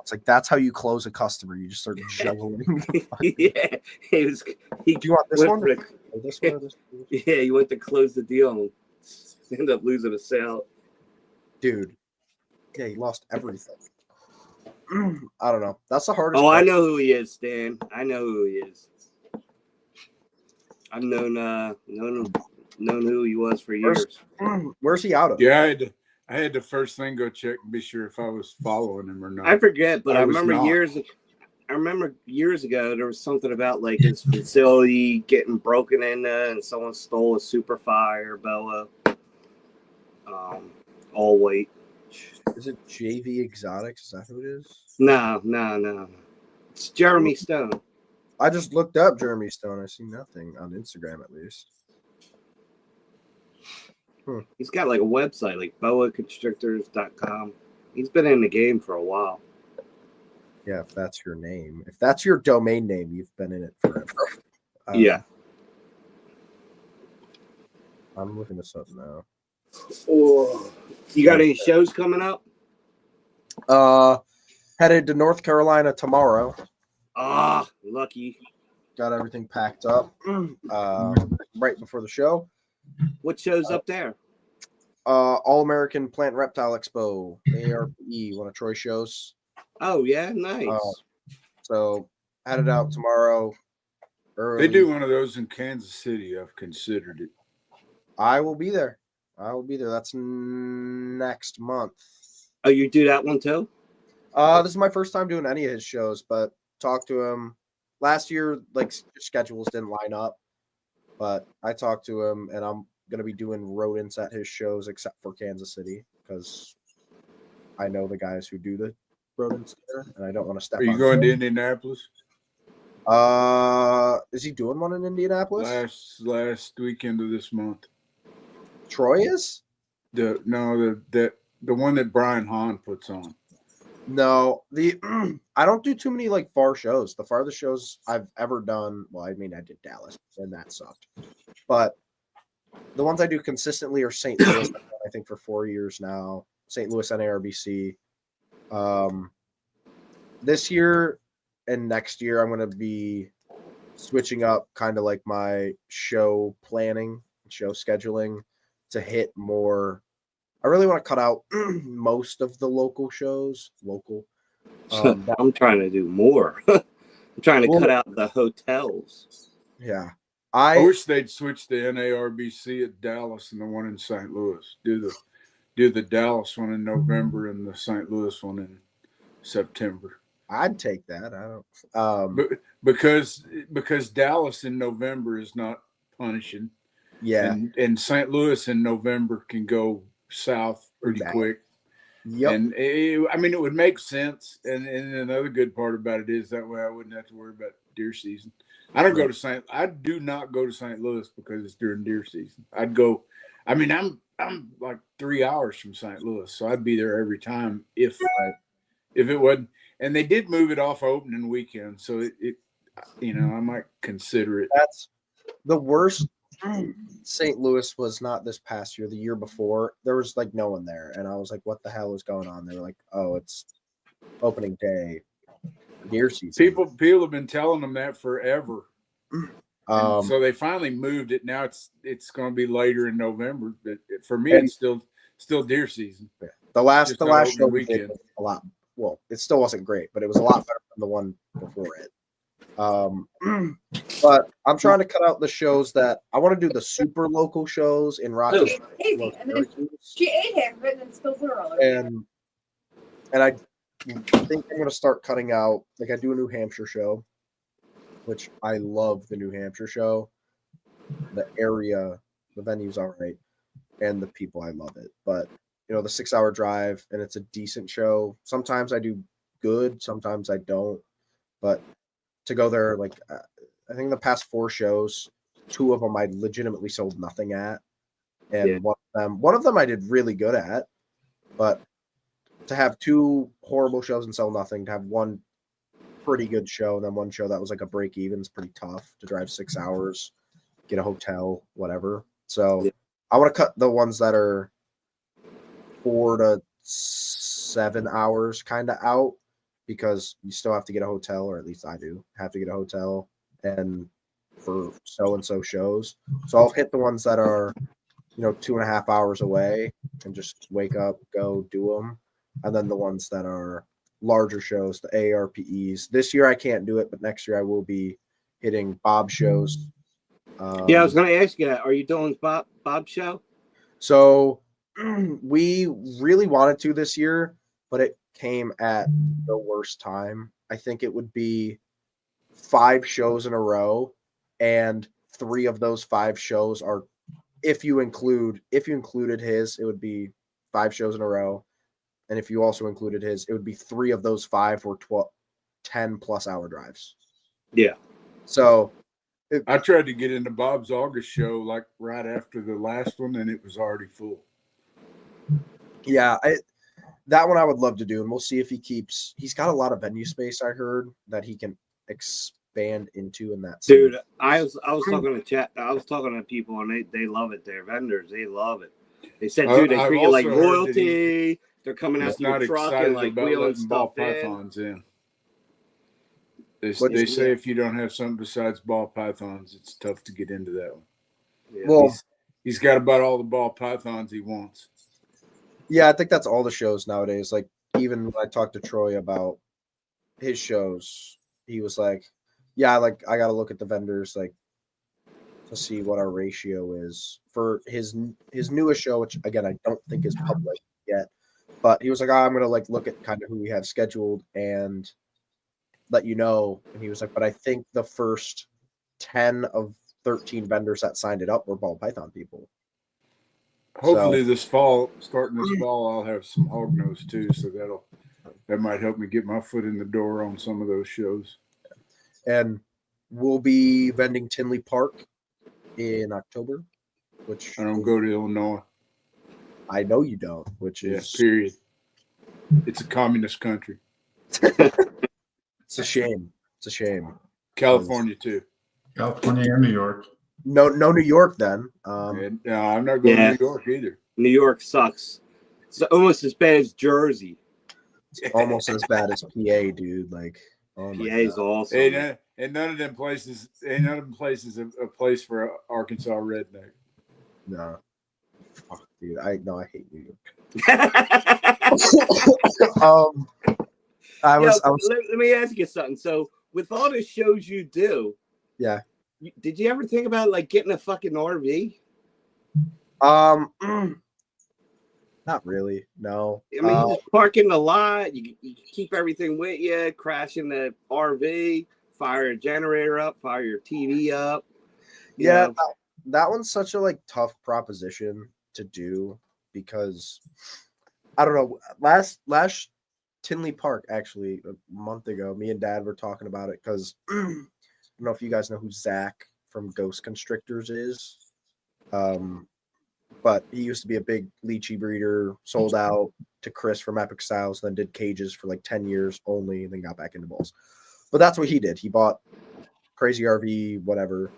It's like that's how you close a customer. You just start juggling. Yeah. Do you want this one? This one? Yeah, you went to close the deal and end up losing a sale. Dude. Yeah, he lost everything. I don't know. That's the hardest. Oh, part. I know who he is, Stan. I know who he is. I've known who he was for years. Where's he out of? Yeah, I had the first thing go check and be sure if I was following him or not. I forget, but I remember years ago there was something about like his facility getting broken into and someone stole a super fire boa. All white. Is it JV Exotics? Is that who it is? No. It's Jeremy Stone. I just looked up Jeremy Stone. I see nothing on Instagram, at least. He's got like a website, like boaconstrictors.com. He's been in the game for a while. Yeah, if that's your name. If that's your domain name, you've been in it forever. Yeah. I'm looking this up now. Oh, you got any shows coming up? Headed to North Carolina tomorrow. Lucky. Got everything packed up right before the show. What show's up there? All American Plant Reptile Expo, ARPE, one of Troy's shows. Oh yeah, nice. So headed out tomorrow. Early. They do one of those in Kansas City. I've considered it. I will be there. That's next month. Oh, you do that one too? This is my first time doing any of his shows, but talked to him last year. Like schedules didn't line up, but I talked to him, and I'm gonna be doing rodents at his shows, except for Kansas City, because I know the guys who do the rodents there, and I don't want to step. Are you going to Indianapolis? Is he doing one in Indianapolis? Last weekend of this month. Troy is? The one that Brian Hahn puts on. No, I don't do too many like far shows. The farthest shows I've ever done, well, I mean, I did Dallas, and that sucked. But the ones I do consistently are St. Louis. I think for 4 years now. St. Louis NARBC. This year and next year, I'm going to be switching up kind of like my show planning, show scheduling to hit more. I really want to cut out most of the local shows. I'm trying to do more. I'm trying to cut out the hotels. Yeah. I wish they'd switch the NARBC at Dallas and the one in St. Louis. Do the Dallas one in November and the St. Louis one in September. I'd take that. I don't because Dallas in November is not punishing. Yeah. And St. Louis in November can go south pretty quick. Yep. And it would make sense. And another good part about it is that way I wouldn't have to worry about deer season. I do not go to St. Louis because it's during deer season. I'd go. I mean, I'm like 3 hours from St. Louis, so I'd be there every time if it wasn't. And they did move it off opening weekend, so it I might consider it. That's the worst. St. Louis was not this past year. The year before, there was like no one there, and I was like, "What the hell is going on?" They were like, "Oh, it's opening day, deer season." People have been telling them that forever. So they finally moved it. Now it's going to be later in November. But for me, it's still deer season. The last Just show opening we did weekend. was a lot. Well, it still wasn't great, but it was a lot better than the one before it. But I'm trying to cut out the shows that I want to do the super local shows in Rochester. She ate half of it and spilled water all over. And I think I'm going to start cutting out, like I do a New Hampshire show, which I love the New Hampshire show. The area, the venue's all right, and the people, I love it. But, the 6-hour drive, and it's a decent show. Sometimes I do good, sometimes I don't. But to go there, like, I think the past 4 shows, 2 of them I legitimately sold nothing at. And one of them I did really good at. But to have 2 horrible shows and sell nothing, to have one pretty good show and then one show that was like a break even is pretty tough. To drive 6 hours, get a hotel, whatever. So I want to cut the ones that are 4 to 7 hours kind of out, because you still have to get a hotel, or at least I do have to get a hotel, and for so-and-so shows. So I'll hit the ones that are 2.5 hours away and just wake up, go do them. And then the ones that are larger shows, the ARPEs. This year I can't do it, but next year I will be hitting Bob shows. I was going to ask you, are you doing Bob show? So we really wanted to this year, but it came at the worst time. I think it would be 5 shows in a row, and 3 of those 5 shows are, if you included his, it would be 5 shows in a row. And if you also included his, it would be 3 of those 5 were 10 plus hour drives. Yeah. So I tried to get into Bob's August show like right after the last one, and it was already full. Yeah, that one I would love to do, and we'll see if he's got a lot of venue space, I heard, that he can expand into in that. Dude, I was talking to chat. I was talking to people, and they love it. Their vendors, they love it. They said, dude, they treat you like royalty. They're coming out to your truck and like wheeling ball stuff pythons in. They say if you don't have something besides ball pythons, it's tough to get into that one. Yeah. Well, he's got about all the ball pythons he wants. Yeah, I think that's all the shows nowadays. Like, even when I talked to Troy about his shows, he was like, yeah, like I got to look at the vendors, like, to see what our ratio is for his newest show, which again, I don't think is public yet, but he was like, I'm going to like look at kind of who we have scheduled and let you know. And he was like, but I think the first 10 of 13 vendors that signed it up were ball python people. Hopefully starting this fall, I'll have some hognose too. So that might help me get my foot in the door on some of those shows. And we'll be vending Tinley Park in October, which I don't go to Illinois. I know you don't, which is period. It's a communist country. It's a shame. It's a shame. California too. California and New York. No New York then. No, I'm not going to New York either. New York sucks. It's almost as bad as Jersey. It's almost as bad as PA, dude. Like, oh my PA is awesome. And none of them places, a place for an Arkansas redneck. No. Fuck, dude. I hate New York. Let me ask you something. So, with all the shows you do, yeah, did you ever think about like getting a fucking RV? Not really. No. I mean, you just park in the lot. You keep everything with you. Crash in the RV. Fire a generator up. Fire your TV up. Yeah, that one's such a like tough proposition to do because I don't know. Last Tinley Park, actually, a month ago, me and Dad were talking about it because I don't know if you guys know who Zach from Ghost Constrictors is. But he used to be a big lychee breeder, sold out to Chris from Epic Styles, then did cages for like 10 years only, and then got back into balls. But that's what he did. He bought Crazy RV, whatever.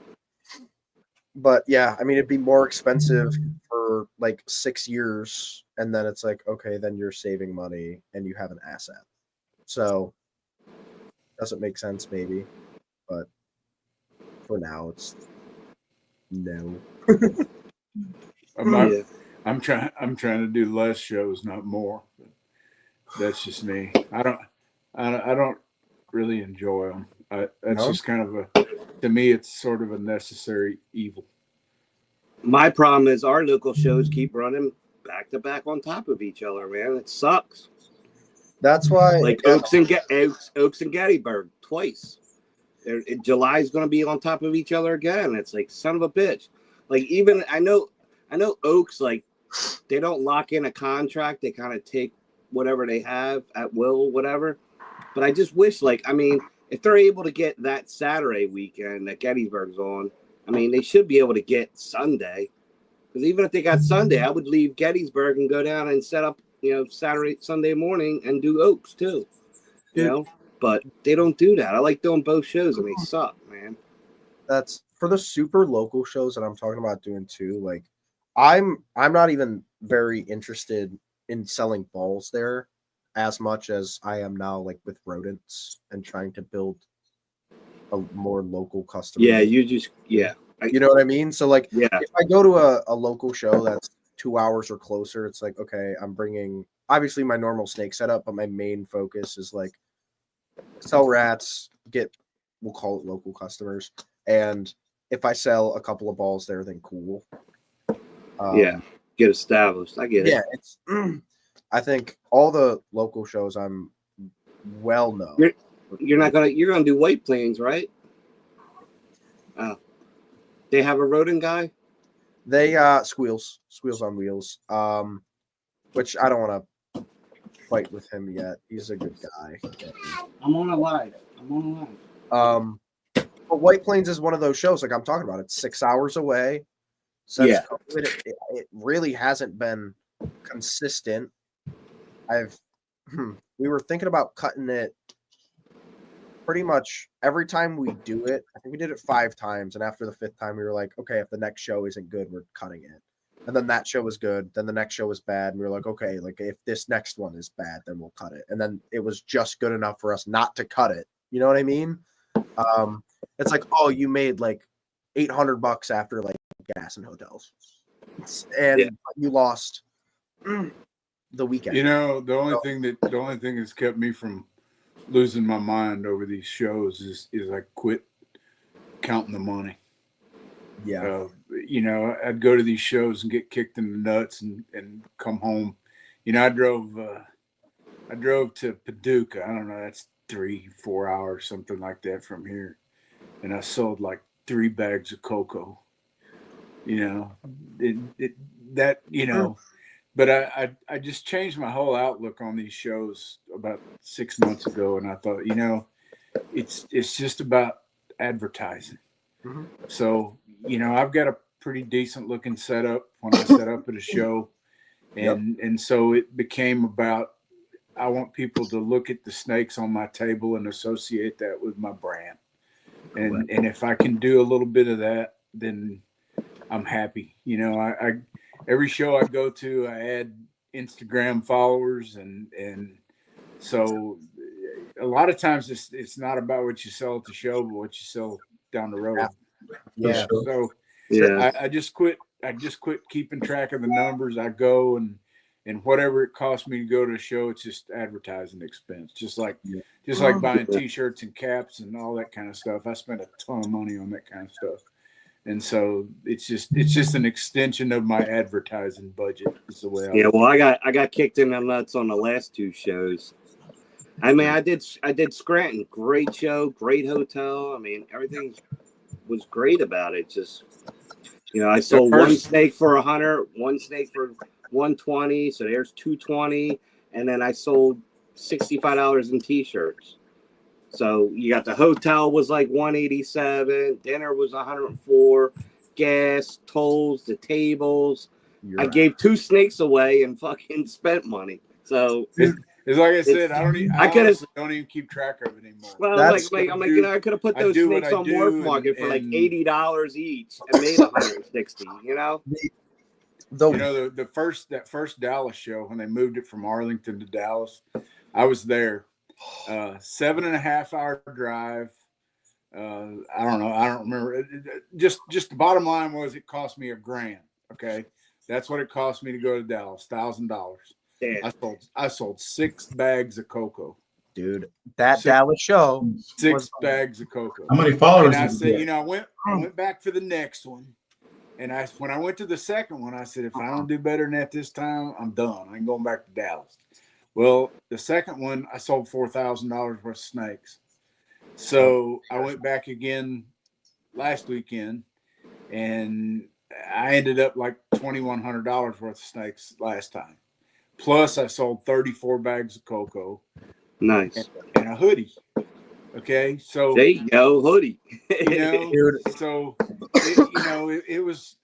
But yeah, I mean, it'd be more expensive for like 6 years. And then it's like, okay, then you're saving money and you have an asset. So doesn't make sense maybe. But for now, it's no. I'm trying to do less shows, not more. That's just me. I don't really enjoy them. That's just kind of to me, it's sort of a necessary evil. My problem is our local shows keep running back to back on top of each other, man. It sucks. That's why, like Oaks and Gettysburg twice. July's going to be on top of each other again. It's like, son of a bitch. Like, even I know Oaks, like, they don't lock in a contract. They kind of take whatever they have at will, whatever. But I just wish, like, I mean, if they're able to get that Saturday weekend that Gettysburg's on, I mean, they should be able to get Sunday. Because even if they got Sunday, I would leave Gettysburg and go down and set up, Sunday morning and do Oaks too. But they don't do that. I like doing both shows and they suck, man. That's for the super local shows that I'm talking about doing too. Like, I'm not even very interested in selling balls there as much as I am now, like with rodents and trying to build a more local customer. Yeah, you know what I mean? So like, yeah, if I go to a local show that's 2 hours or closer, it's like, okay, I'm bringing obviously my normal snake setup, but my main focus is like sell rats, we'll call it local customers. And if I sell a couple of balls there, then cool. Get established. I get it. Yeah, it's. I think all the local shows I'm well known. You're gonna do White Plains, right? They have a rodent guy. They squeals on wheels. Which I don't want to fight with him yet. He's a good guy. I'm on a live. But White Plains is one of those shows like I'm talking about. It's 6 hours away. So it really hasn't been consistent. We were thinking about cutting it pretty much every time we do it. I think we did it 5 times, and after the 5th time we were like, okay, if the next show isn't good, we're cutting it. And then that show was good, then the next show was bad, and we were like, okay, like if this next one is bad, then we'll cut it. And then it was just good enough for us not to cut it. You know what I mean? It's like, oh, you made like $800 after like gas and hotels, and you lost the weekend. The only thing that's kept me from losing my mind over these shows is I quit counting the money. Yeah. I'd go to these shows and get kicked in the nuts and come home. I drove to Paducah. I don't know, that's 3-4 hours, something like that from here. And I sold like 3 bags of cocoa. But I just changed my whole outlook on these shows about 6 months ago, and I thought, it's just about advertising. Mm-hmm. So, I've got a pretty decent looking setup when I set up at a show, and so it became about, I want people to look at the snakes on my table and associate that with my brand, and if I can do a little bit of that, then I'm happy. Every show I go to, I add Instagram followers, and so a lot of times it's not about what you sell at the show, but what you sell down the road. Yeah. So I just quit keeping track of the numbers. I go and whatever it costs me to go to a show, it's just advertising expense. Just like buying T-shirts and caps and all that kind of stuff. I spent a ton of money on that kind of stuff. And so it's just an extension of my advertising budget. Is the way. Well, I got kicked in the nuts on the last 2 shows. I mean, I did Scranton, great show, great hotel. I mean, everything was great about it. Just I sold one snake for $100, one snake for $120. So there's $220, and then I sold $65 in T-shirts. So you got the hotel was like $187, dinner was $104, gas, tolls, the tables. I gave 2 snakes away and fucking spent money. So it's like I said, I don't even keep track of it anymore. Well, I could have put those snakes on Wharf Market for like $80 each and made $160. That first Dallas show, when they moved it from Arlington to Dallas, I was there. 7.5 hour drive. I don't know. I don't remember. Just the bottom line was it cost me $1,000. Okay. That's what it cost me to go to Dallas, $1,000. Damn. I sold 6 bags of cocoa. Dude, that Dallas show. 6 bags of cocoa. How many followers? And I did you said, get? you know, I went back for the next one. And when I went to the second one, I said, if I don't do better than that this time, I'm done. I'm going back to Dallas. Well, the second one, I sold $4,000 worth of snakes. So I went back again last weekend, and I ended up like $2,100 worth of snakes last time. Plus, I sold 34 bags of cocoa. Nice. And a hoodie. Okay, so there you go, hoodie. You know, so it was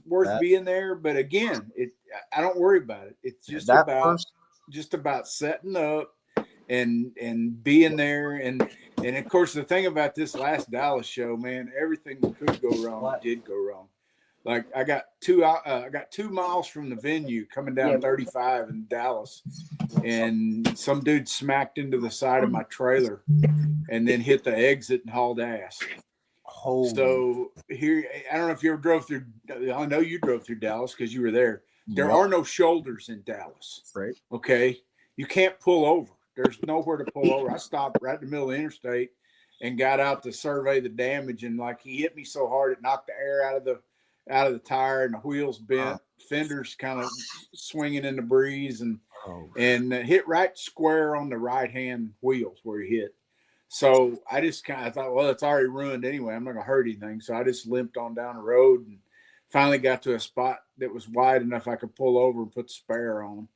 worth being there. But again, I don't worry about it. It's just about setting up and being there, and of course the thing about this last Dallas show, man, everything that could go wrong did go wrong. Like I got 2 miles from the venue coming down 35 in Dallas, and some dude smacked into the side of my trailer and then hit the exit and hauled ass. So here, I don't know if you ever drove through. I know you drove through Dallas because you were there. There are no shoulders in Dallas. Right. Okay. You can't pull over. There's nowhere to pull over. I stopped right in the middle of the interstate and got out to survey the damage. And like he hit me so hard, it knocked the air out of the tire, and the wheels bent, fenders kind of swinging in the breeze, and hit right square on the right hand wheels where he hit. So I just kind of thought, well, it's already ruined anyway. I'm not gonna hurt anything. So I just limped on down the road and finally got to a spot that was wide enough I could pull over and put the spare on,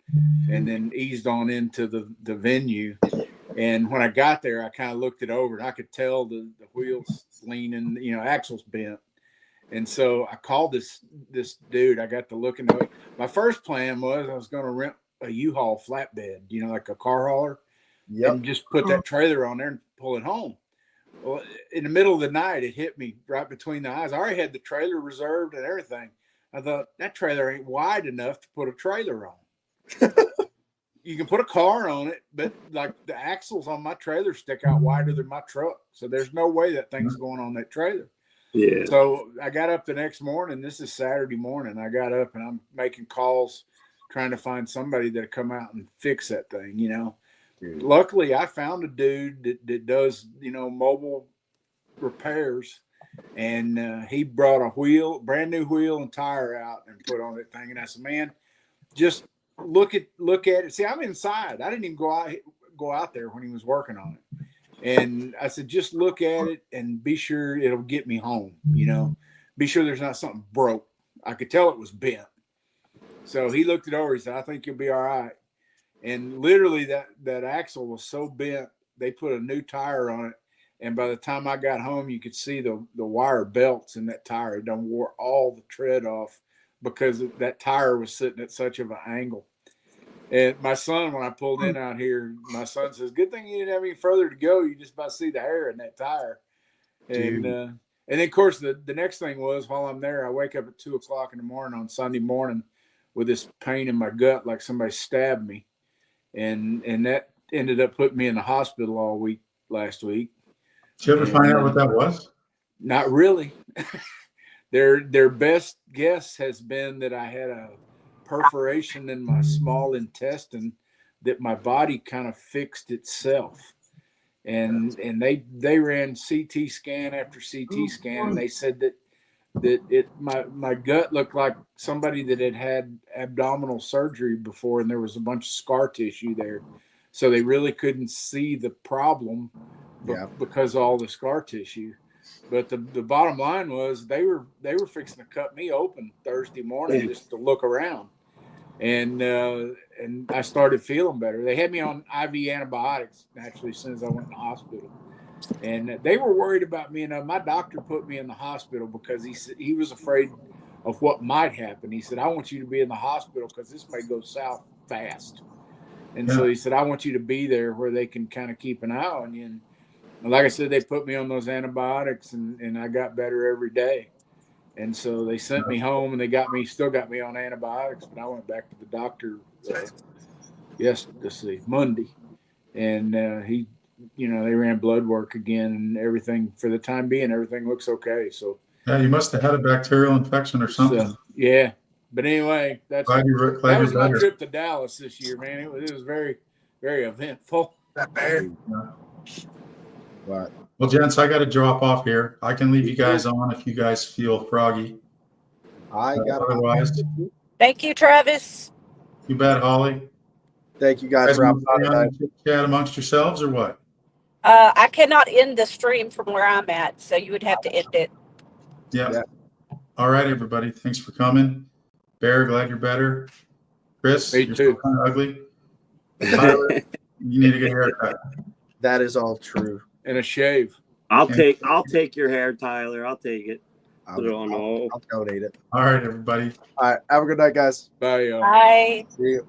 and then eased on into the venue. And when I got there, I kind of looked it over, and I could tell the wheels leaning, axles bent. And so I called this dude. I got to looking at it. My first plan was I was going to rent a U-Haul flatbed, like a car hauler, and just put that trailer on there and pull it home. Well, in the middle of the night, it hit me right between the eyes. I already had the trailer reserved and everything. I thought, that trailer ain't wide enough to put a trailer on. You can put a car on it, but like the axles on my trailer stick out wider than my truck. So there's no way that thing's going on that trailer. Yeah. So I got up the next morning. This is Saturday morning. I got up and I'm making calls, trying to find somebody that'll come out and fix that thing, Luckily, I found a dude that does, mobile repairs, and he brought a brand new wheel and tire out and put on that thing. And I said, man, just look at it. See, I'm inside. I didn't even go out there when he was working on it. And I said, just look at it and be sure it'll get me home, be sure there's not something broke. I could tell it was bent. So he looked it over. He said, I think you'll be all right. And literally that axle was so bent, they put a new tire on it. And by the time I got home, you could see the wire belts in that tire. It done wore all the tread off because that tire was sitting at such of an angle. And my son, when I pulled in out here, my son says, good thing you didn't have any further to go. You just about see the hair in that tire. And then, of course, the next thing was, while I'm there, I wake up at 2:00 in the morning on Sunday morning with this pain in my gut like somebody stabbed me. And that ended up putting me in the hospital all week last week. Did you ever find out what that was? Not really. Their best guess has been that I had a perforation in my small intestine that my body kind of fixed itself. And they ran CT scan after CT scan, and they said that my gut looked like somebody that had abdominal surgery before, and there was a bunch of scar tissue there. So they really couldn't see the problem because of all the scar tissue. But the bottom line was they were fixing to cut me open Thursday morning just to look around. And I started feeling better. They had me on IV antibiotics naturally as soon as I went in the hospital. And they were worried about me. And my doctor put me in the hospital because he was afraid of what might happen. He said, I want you to be in the hospital because this may go south fast. And so he said, I want you to be there where they can kind of keep an eye on you. And like I said, they put me on those antibiotics, and I got better every day. And so they sent me home, and they still got me on antibiotics. But I went back to the doctor Monday, and they ran blood work again, and everything for the time being, everything looks okay. So yeah, you must have had a bacterial infection or something. Yeah, But anyway, that glad was you're my better. trip to Dallas this year, man. It was very, very eventful. But Well, gents, I got to drop off here. I can leave you guys on if you guys feel froggy. I got Otherwise, Thank you, Travis. you bet, Holly. Thank you guys Guys for want hopping to on stay on tonight. and chat amongst yourselves or what? I cannot end the stream from where I'm at, so you would have to end it. Yeah. All right, everybody. Thanks for coming. Bear, glad you're better. Chris, Me you're too. still kind of ugly. Tyler, you need to get a haircut. That is all true. And a shave. I'll take your hair, Tyler. I'll take it. I'll donate it. All right, everybody. All right. Have a good night, guys. Bye, y'all. Bye. See you.